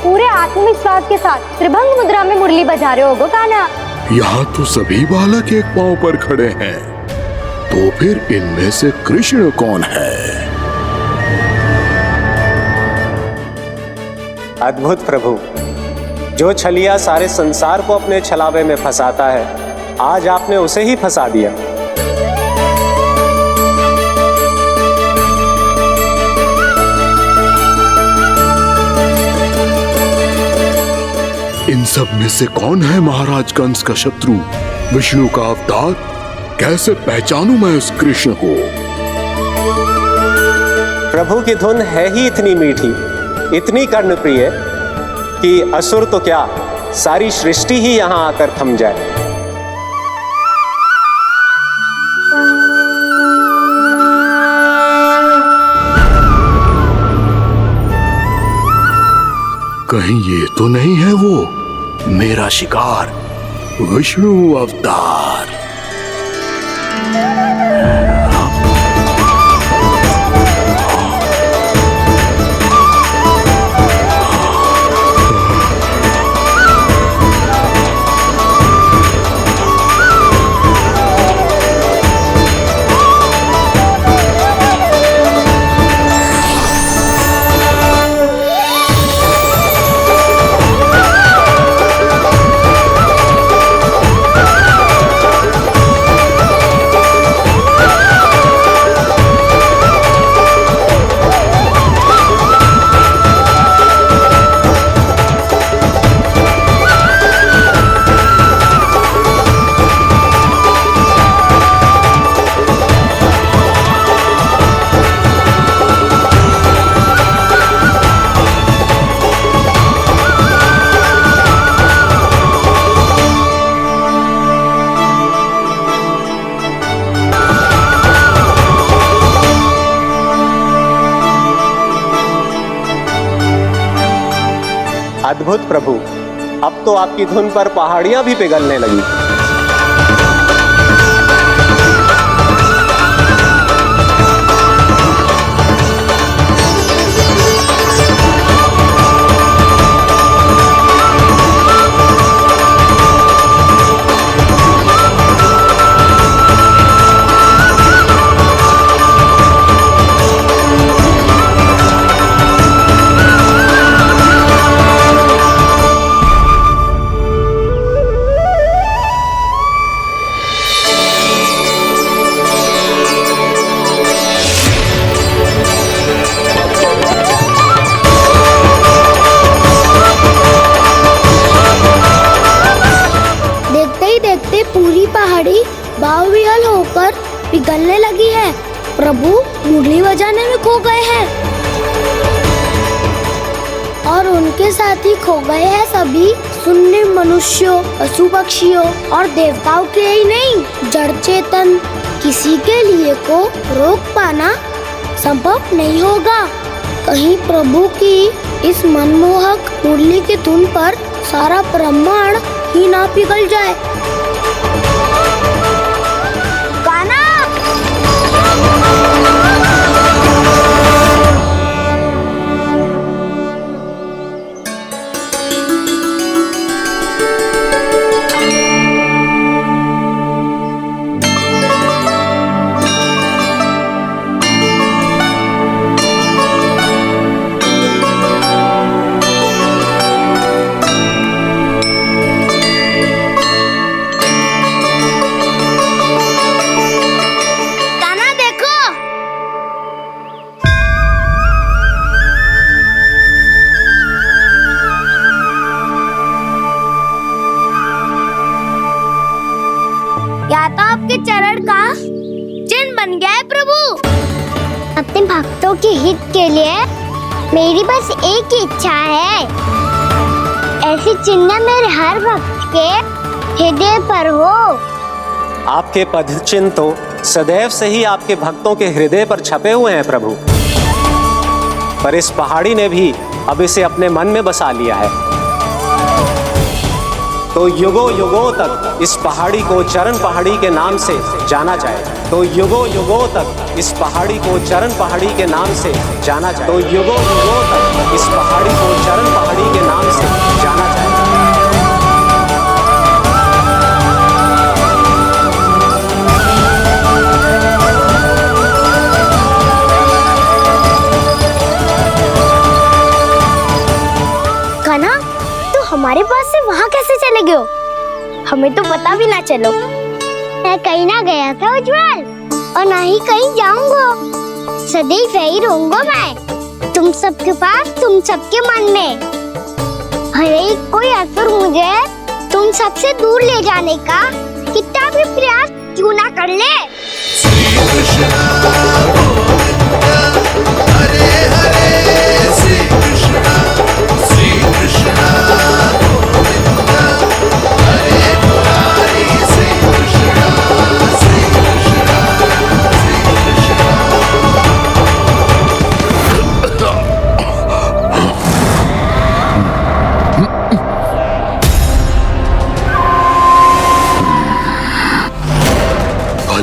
पूरे आत्मविश्वास के साथ त्रिभंग मुद्रा में मुरली बजा रहे होगो कान्हा।
यहाँ तो सभी बालक एक पांव पर खड़े हैं, तो फिर इनमें से कृष्ण कौन है?
अद्भुत प्रभु, जो छलिया सारे संसार को अपने छलावे में फंसाता है, आज आपने उसे ही फंसा दिया।
इन सब में से कौन है महाराज कंस का शत्रु, विष्णु का अवतार? कैसे पहचानूं मैं उस कृष्ण को?
प्रभु की धुन है ही इतनी मीठी, इतनी कर्णप्रिय कि असुर तो क्या, सारी सृष्टि ही यहाँ आकर थम जाए।
कहीं ये तो नहीं है वो मेरा शिकार विष्णु अवतार?
अद्भुत प्रभु, अब तो आपकी धुन पर पहाड़ियां भी पिघलने लगी।
पूरी पहाड़ी बाहुविहल होकर पिघलने लगी है। प्रभु मुरली बजाने में खो गए हैं और उनके साथ ही खो गए हैं सभी सुनने मनुष्यों, पशु पक्षियों और देवताओं के ही नहीं, जड़ चेतन किसी के लिए को रोक पाना संभव नहीं होगा। कहीं प्रभु की इस मनमोहक मुरली की धुन पर सारा ब्रह्मांड ही ना पिघल जाए। या तो आपके चरण का चिन्ह बन गया है प्रभु। अपने भक्तों के हित के लिए मेरी बस एक ही इच्छा है, ऐसी चिन्ह मेरे हर भक्त के हृदय पर हो।
आपके पद चिन्ह तो सदैव से ही आपके भक्तों के हृदय पर छपे हुए हैं प्रभु, पर इस पहाड़ी ने भी अब इसे अपने मन में बसा लिया है। तो युगों युगों तक इस पहाड़ी को चरण पहाड़ी के नाम से जाना जाए। तो युगों युगों तक इस पहाड़ी को चरण पहाड़ी के नाम से जाना जाए। तो युगों युगों तक इस पहाड़ी को चरण पहाड़ी के नाम से जाना जाए।
कान्हा, तो हमारे पास से वहाँ कैसे चले गए हो? हमें तो पता भी ना चलो। मैं कहीं ना गया था उज्जवल, और ना ही कहीं जाऊंगा। सदैव यही रहूंगा मैं, तुम सबके पास, तुम सबके मन में। भले ही कोई असुर मुझे तुम सबसे दूर ले जाने का कितना भी प्रयास क्यों ना कर ले।
श्री कृष्ण हरे हरे, श्री कृष्ण श्री कृष्ण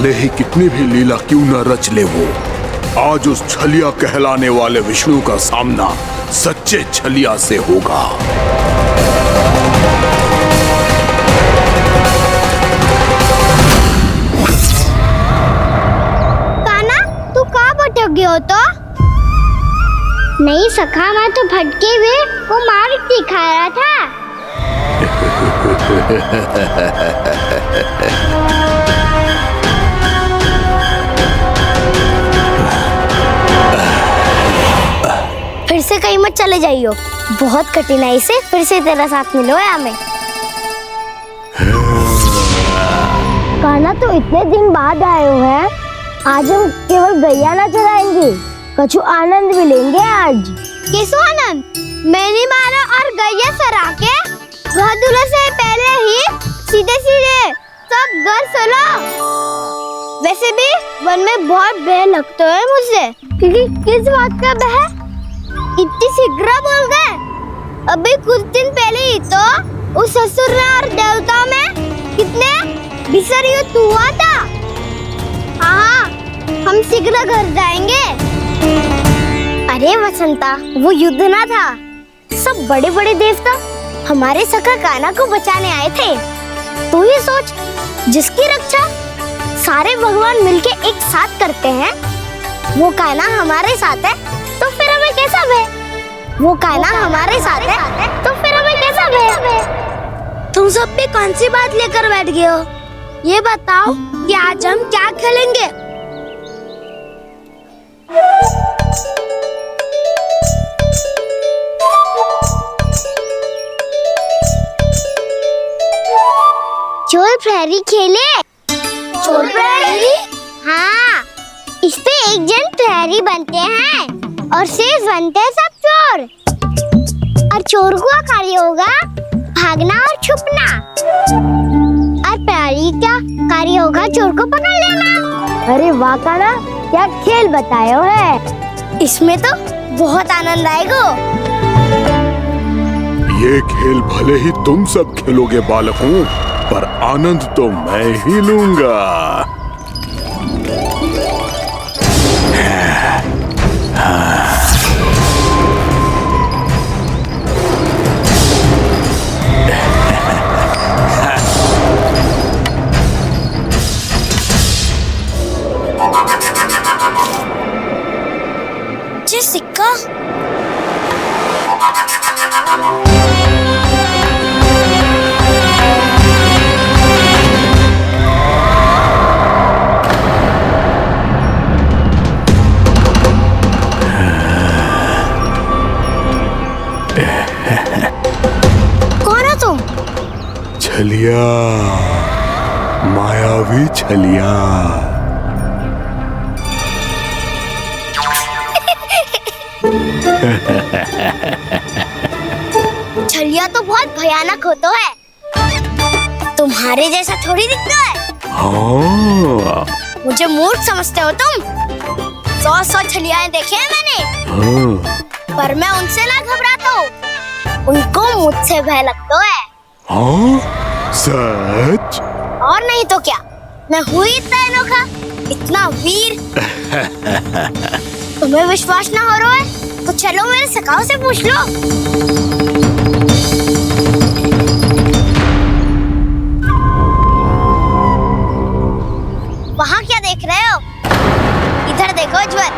भले ही कितनी भी लीला क्यों न रच ले वो, आज उस छलिया कहलाने वाले विष्णु का सामना सच्चे छलिया से होगा।
काना, तू कहाँ भटक गया हो तो? नहीं सखा, मैं तो भटके हुए वो मार्ग दिखा रहा था। फिर से कहीं मत चले जाइयो, बहुत कठिनाई से फिर से तेरा साथ मिलो है हमें। काना, तो इतने दिन बाद आए हो हैं, आज हम केवल गैया ना चराएंगे, कछु आनंद भी लेंगे आज। किसो आनंद? मैंने मारा और गैया चरा के भादुला से पहले ही सीधे सीधे सब घर चलो। वैसे भी वन में बहुत भय लगता है मुझे, क्योंकि किस बात का भय? इतनी शीघ्र बोल गए। अभी कुछ दिन पहले ही तो उस ससुर और देवता में कितने भीषण युद्ध हुआ था। हाँ, हम शीघ्र घर जाएंगे। अरे वसंता, वो युद्ध ना था, सब बड़े बड़े देवता हमारे सखा काना को बचाने आए थे। तू ही सोच, जिसकी रक्षा सारे भगवान मिलके एक साथ करते हैं, वो काना हमारे साथ है, तो फिर हमें कैसा भय? वो काना हमारे साथ है, तो फिर हमें कैसा भय? तुम सब भी कौन सी बात लेकर बैठ गए हो? ये बताओ कि आज हम क्या खेलेंगे? चोर प्रहरी खेले? चोर प्रहरी? हाँ, इस पे एक जन प्रहरी बनते हैं और शेष बनते हैं सब चोर। और चोर का कार्य होगा भागना और छुपना, और प्रहरी का कार्य होगा चोर को पकड़ लेना। अरे वाह काना, क्या खेल बताए हो है, इसमें तो बहुत आनंद आएगा।
ये खेल भले ही तुम सब खेलोगे बालकों, पर आनंद तो मैं ही लूंगा।
ये सिक्का कौन है तुम?
छलिया, मायावी छलिया।
छलिया तो बहुत भयानक होता है, तुम्हारे जैसा थोड़ी दिखता है।
हाँ।
मुझे मूर्ख समझते हो तुम? 100 छलियाएं देखे हैं मैंने।
हाँ।
पर मैं उनसे ना घबराता हूँ, उनको मुझसे भय लगता है।
हाँ? सच?
और नहीं तो क्या, मैं हुई इतना अनोखा, इतना वीर। तुम्हें विश्वास ना हो रहा है तो चलो मेरे सखाओं से पूछ लो। वहाँ क्या देख रहे हो? इधर देखो ज्वर।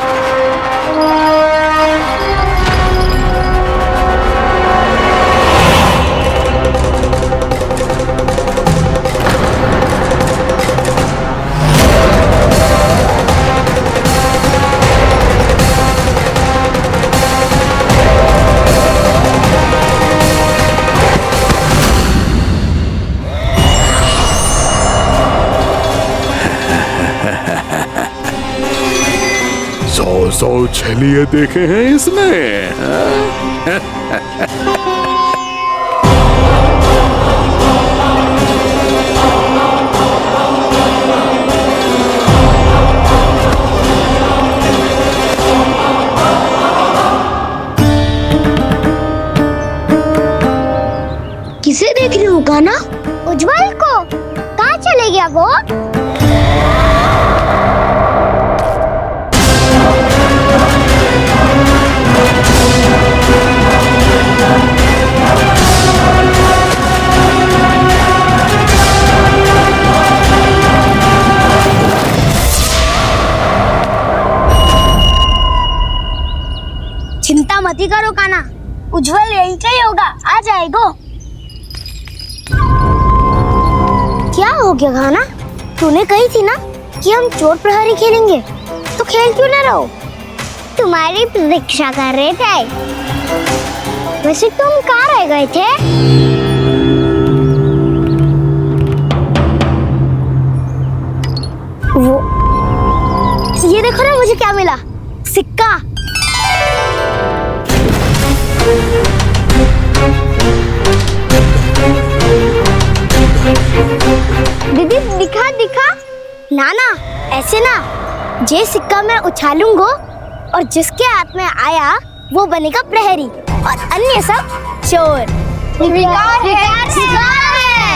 सौ छलिए देखे हैं इसने।
किसे देख रही हूँ काना? उज्जवल को। कहाँ चले गया वो? मत ही करो काना, उज्जवल यही का ही होगा, आ जाएगा। क्या हो गया काना? तूने कही थी ना कि हम चोर प्रहरी खेलेंगे, तो खेल क्यों ना रहो? तुम्हारी प्रतीक्षा कर रहे थे। वैसे तुम कहाँ रह गए थे? वो ये देखो ना, मुझे क्या मिला, सिक्का। दीदी दिखा दिखा। ना ना, ऐसे ना, ये सिक्का मैं उछालूंगा और जिसके हाथ में आया वो बनेगा प्रहरी और अन्य सब चोर। शिकार है।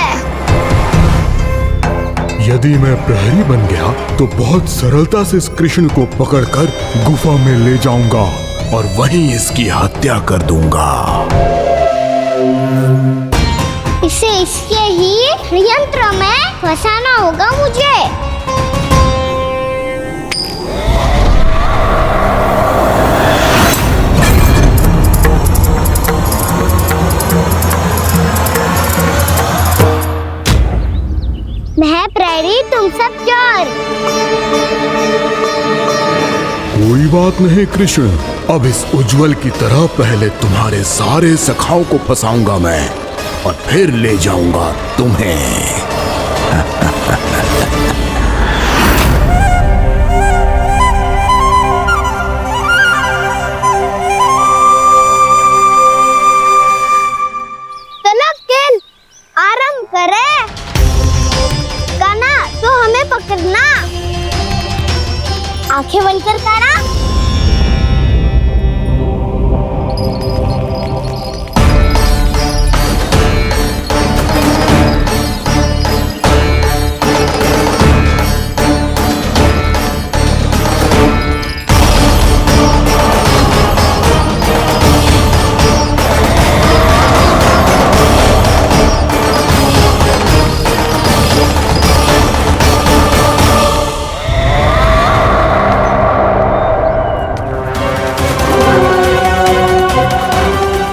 यदि मैं प्रहरी बन गया तो बहुत सरलता से इस कृष्ण को पकड़कर गुफा में ले जाऊंगा और वहीं इसकी हत्या कर दूंगा।
इसे इसके ही यंत्र में फंसाना होगा मुझे। मैं प्रहरी, तुम सब चोर।
कोई बात नहीं कृष्ण, अब इस उज्जवल की तरह पहले तुम्हारे सारे सखाओं को फंसाऊंगा मैं और फिर ले जाऊंगा तुम्हें।
चलो खेल आरंभ करें। काना तो हमें पकड़ना, आंखें बंद कर काना।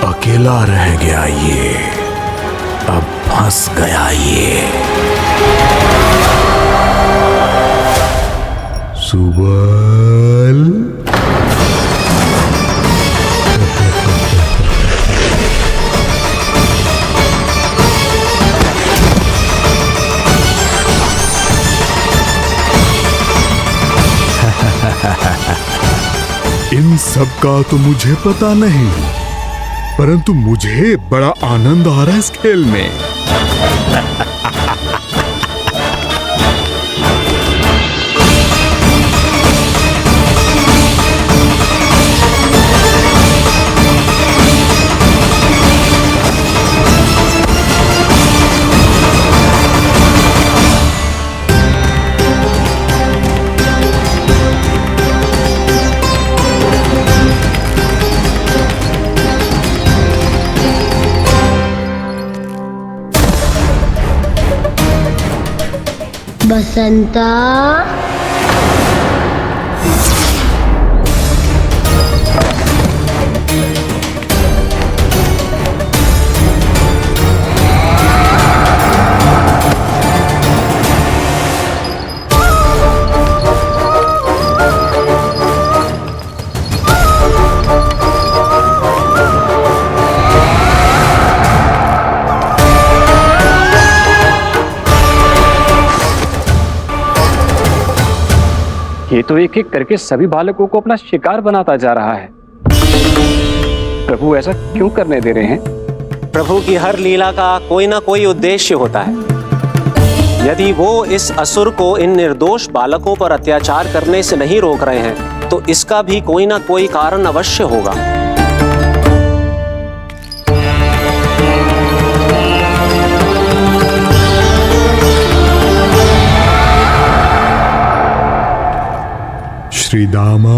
अकेला रह गया ये, अब फंस गया ये। सुबल इन सब का तो मुझे पता नहीं, परंतु मुझे बड़ा आनंद आ रहा है इस खेल में।
बसंता,
ये तो एक एक करके सभी बालकों को अपना शिकार बनाता जा रहा है। प्रभु ऐसा क्यों करने दे रहे हैं?
प्रभु की हर लीला का कोई ना कोई उद्देश्य होता है। यदि वो इस असुर को इन निर्दोष बालकों पर अत्याचार करने से नहीं रोक रहे हैं तो इसका भी कोई ना कोई कारण अवश्य होगा।
श्री दामा,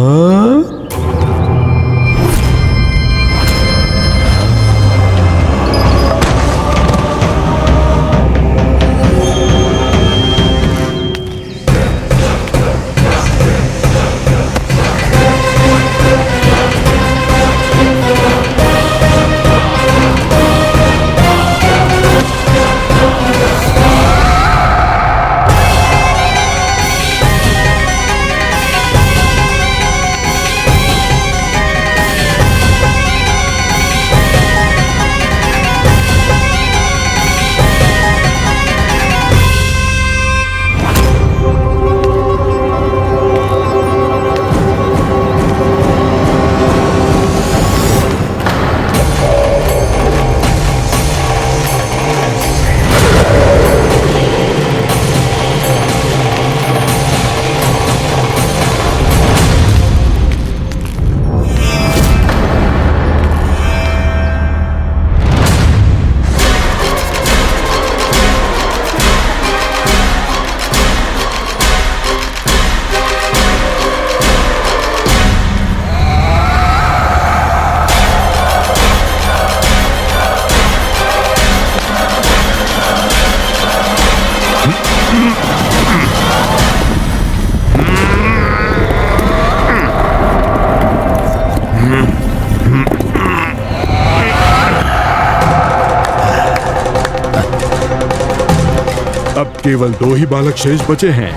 केवल 2 ही बालक शेष बचे हैं।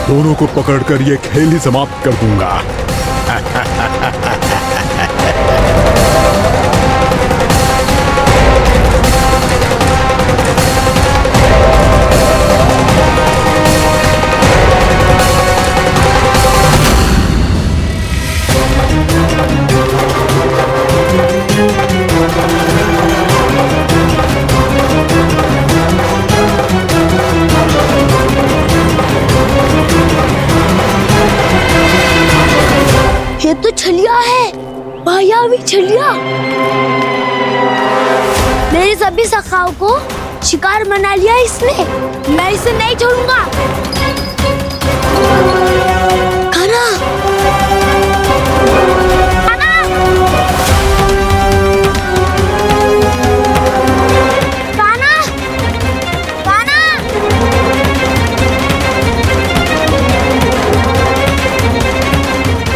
दोनों को पकड़कर ये खेल ही समाप्त कर दूंगा।
ये तो छलिया है, मायावी छलिया। मेरे सभी सखाओं को शिकार बना लिया इसने। मैं इसे नहीं छोड़ूंगा। कान्हा, कान्हा, कान्हा,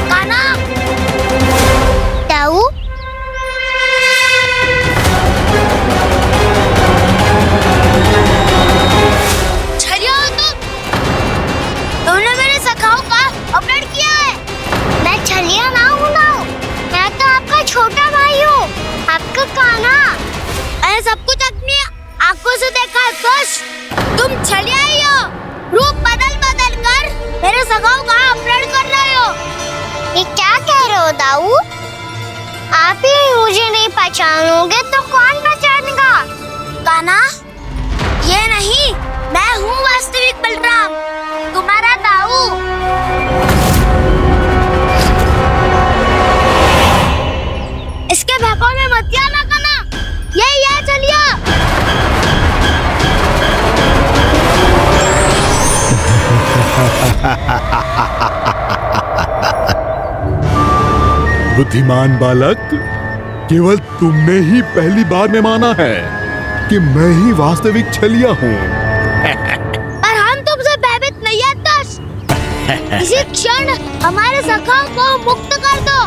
कान्हा, ताऊ, छलिया हो तुमने मेरे सखाओं का अपहरण किया है। मैं छलिया ना हूँ ना, मैं तो आपका छोटा भाई हूँ, आपका कान्हा। मैंने सब कुछ अपनी आंखों से देखा है। बस तुम छलिया ही हो, रूप बदल बदल कर मेरे सखाओं का अपहरण कर रहे हो। ये क्या कह रहे हो दाऊ? आप ही मुझे नहीं पहचानोगे तो कौन पहचानेगा? कान्हा, ये नहीं, मैं हूँ वास्तविक बलराम, तुम्हारा दाऊ। इसके बहकावे में मत आना कान्हा, ये चलिए।
बुद्धिमान बालक, केवल तुमने ही पहली बार में माना है कि मैं ही वास्तविक छलिया हूँ।
पर हम तुमसे भयभीत नहीं है दस। इसी क्षण हमारे सखाओं को मुक्त कर दो।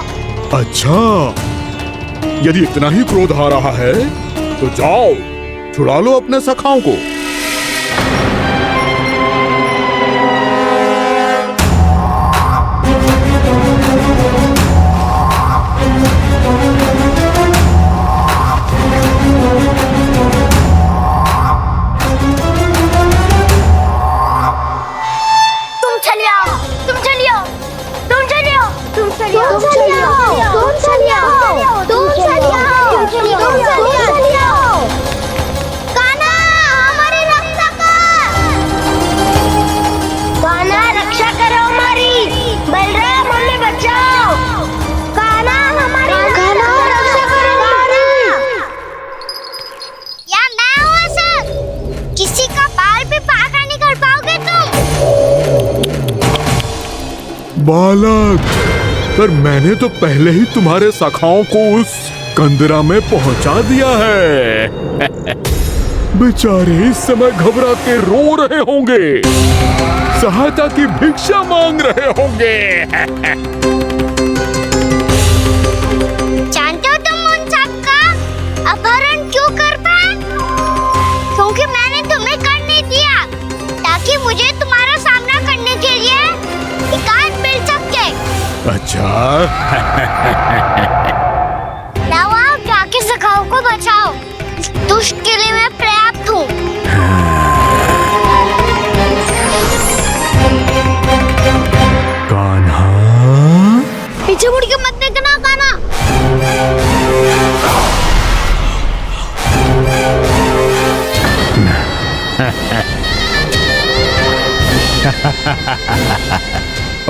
अच्छा, यदि इतना ही क्रोध आ रहा है तो जाओ, छुड़ा लो अपने सखाओं को। बालक, पर मैंने तो पहले ही तुम्हारे सखाओं को उस कंदरा में पहुंचा दिया है। बेचारे इस समय घबरा के रो रहे होंगे, सहायता की भिक्षा मांग रहे होंगे।
जानते हो तुम उन सबका अपहरण क्यों कर पाए? क्योंकि मैंने तुम्हें कर नहीं दिया, ताकि मुझे तुम्हारा सामना करने के लिए हिकायत मिल सके।
अच्छा।
लाओ, आप जाके सखाओं को बचाओ। इस दुष्ट के लिए मैं पर्याप्त हूँ।
कान्हा,
पीछे मुड़ के मत देखना कान्हा।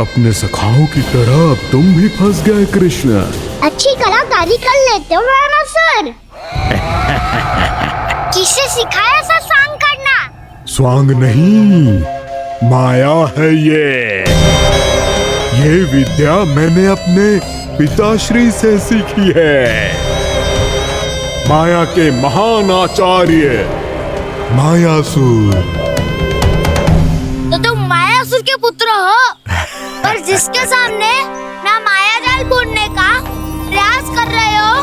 अपने सखाओं की तरह अब तुम भी फंस गए कृष्ण।
अच्छी कलाकारी कर लेते हो सर। किसे सिखाया ऐसा स्वांग करना?
स्वांग नहीं, माया है ये विद्या मैंने अपने पिताश्री से सीखी है। माया के महान आचार्य मायासुर।
तो तुम मायासुर के पुत्र हो, पर जिसके सामने ना माया जाल बुनने का प्रयास कर रहे हो,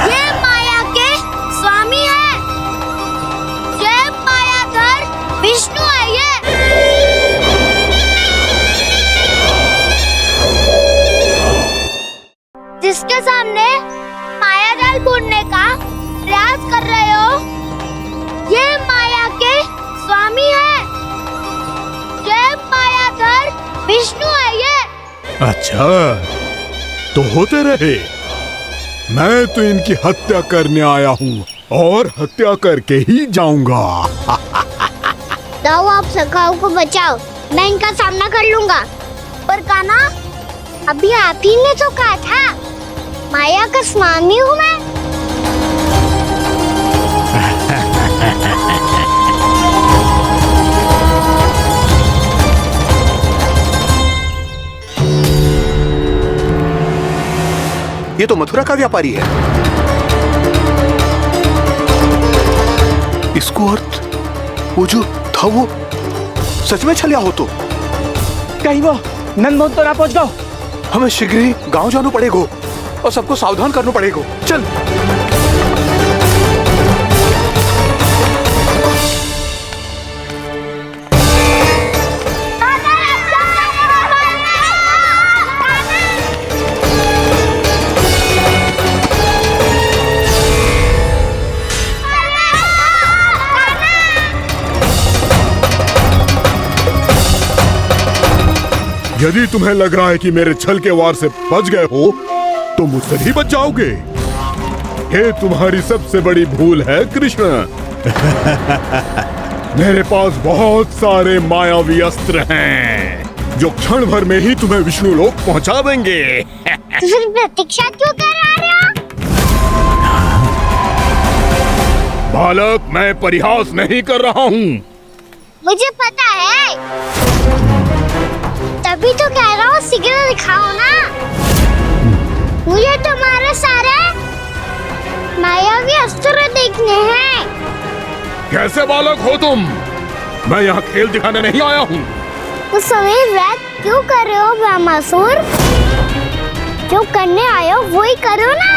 ये माया के स्वामी है। ये मायाधर विष्णु है ये।
अच्छा, तो होते रहे। मैं तो इनकी हत्या करने आया हूँ और हत्या करके ही जाऊंगा।
जाओ आप सखाओं को बचाओ, मैं इनका सामना कर लूंगा। पर कान्हा, अभी आप ही ने तो कहा था माया का स्वामी हूँ मैं।
ये तो मथुरा का व्यापारी है। इसको अर्थ वो जो था वो सच में छलिया हो तो
कहीं वो नंदमोहन तो ना पहुंच गो।
हमें शीघ्र ही गांव जाना पड़ेगा और सबको सावधान करना पड़ेगा। चल।
यदि तुम्हें लग रहा है कि मेरे छल के वार से बच गए हो तो मुझसे भी बच जाओगे। ये तुम्हारी सबसे बड़ी भूल है कृष्ण। मेरे पास बहुत सारे मायावी अस्त्र हैं जो क्षण भर में ही तुम्हें विष्णु लोक पहुंचा देंगे।
तो फिर प्रतीक्षा क्यों कर रहे हो?
बालक, मैं परिहास नहीं कर रहा हूँ।
मुझे पता है, तभी तो कह रहा हूँ शीघ्र दिखाओ ना। मुझे तुम्हारे सारे मायावी अस्त्र देखने हैं।
कैसे बालक हो तुम? मैं यहाँ खेल दिखाने नहीं आया हूँ।
उस समय वैद क्यों कर रहे हो ब्रह्मासुर? जो करने आए हो वो ही करो ना।